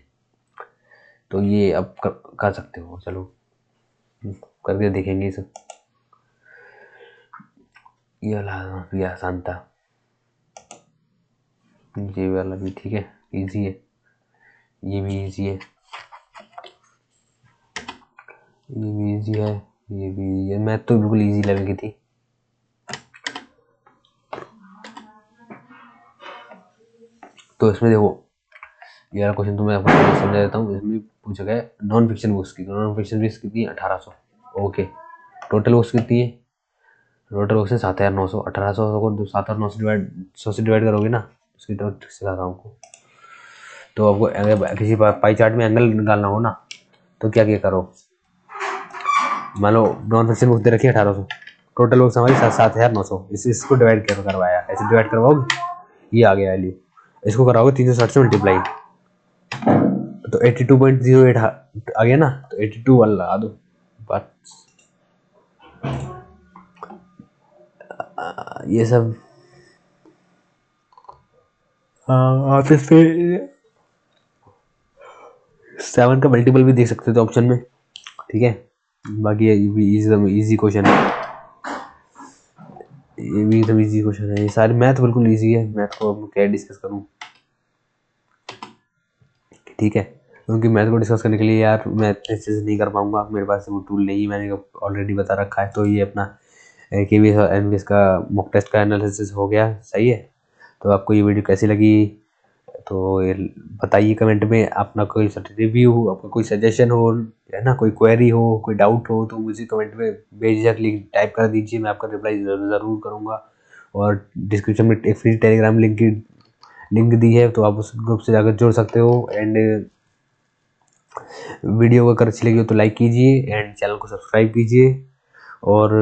तो ये अब कर सकते हो, चलो करके देखेंगे सब। ये वाला भी आसान था, ये वाला भी ठीक है, इजी है, ये भी इजी है, ये भी इजी है, ये भी इजी है। मैथ तो बिल्कुल इजी लेवल की थी। तो इसमें देखो ये वाला क्वेश्चन तो मैं आपको समझा देता हूँ। इसमें पूछा गया नॉन फिक्शन बुक्स की, नॉन फिक्शन बुक्स कितनी है, 1800। ओके, टोटल बुक्स कितनी है, टोटल बुक्स है 7900। 1800 को 7900 से डिवाइड करोगे ना, उसकी तो ट्रिक सिखाता हूँ आपको। तो आपको अगर किसी पाई चार्ट में एंगल निकालना हो ना तो क्या क्या करो, मान लो नॉन फिक्शन बुक दे रखी है 1800, टोटल बुक्स हमारी 7900, इसको डिवाइड करवाया, ऐसे डिवाइड करवाओगे ये आ गया वैल्यू, इसको कराओगे 360 से मल्टीप्लाई, तो 82.08 आ गया ना, तो 82 वाला लगा दो बात। ये सब आप इस पे 7 का मल्टीपल भी देख सकते थे ऑप्शन में, ठीक है। बाकी ये भी इजी क्वेश्चन है, ये भी एकदम इजी क्वेश्चन है, ये सारे मैथ बिल्कुल इजी है। मैथ को अब क्या डिस्कस करूँ, ठीक है, क्योंकि मैथ को डिस्कस करने के लिए यार मैं अच्छे से नहीं कर पाऊंगा, मेरे पास वो टूल नहीं, मैंने ऑलरेडी बता रखा है। तो ये अपना KVS और NVS का मॉक टेस्ट का एनालिसिस हो गया, सही है। तो आपको ये वीडियो कैसी लगी तो ये बताइए कमेंट में, अपना कोई रिव्यू हो, आपका कोई सजेशन हो, है ना, कोई क्वेरी हो, कोई डाउट हो तो मुझे कमेंट में बेझिझक लिंक टाइप कर दीजिए, मैं आपका रिप्लाई ज़रूर करूँगा। और डिस्क्रिप्शन में एक फ्री टेलीग्राम लिंक दी है, तो आप उस ग्रुप से जाकर जुड़ सकते हो। एंड वीडियो अगर अच्छी लगी हो तो लाइक कीजिए एंड चैनल को सब्सक्राइब कीजिए और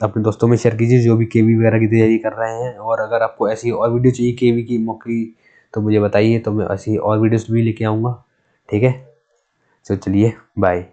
अपने दोस्तों में शेयर कीजिए जो भी केवी वगैरह की तैयारी कर रहे हैं। और अगर आपको ऐसी और वीडियो चाहिए केवी की मौके तो मुझे बताइए, तो मैं ऐसी और वीडियोस भी लेके आऊँगा, ठीक है। तो चलिए बाय।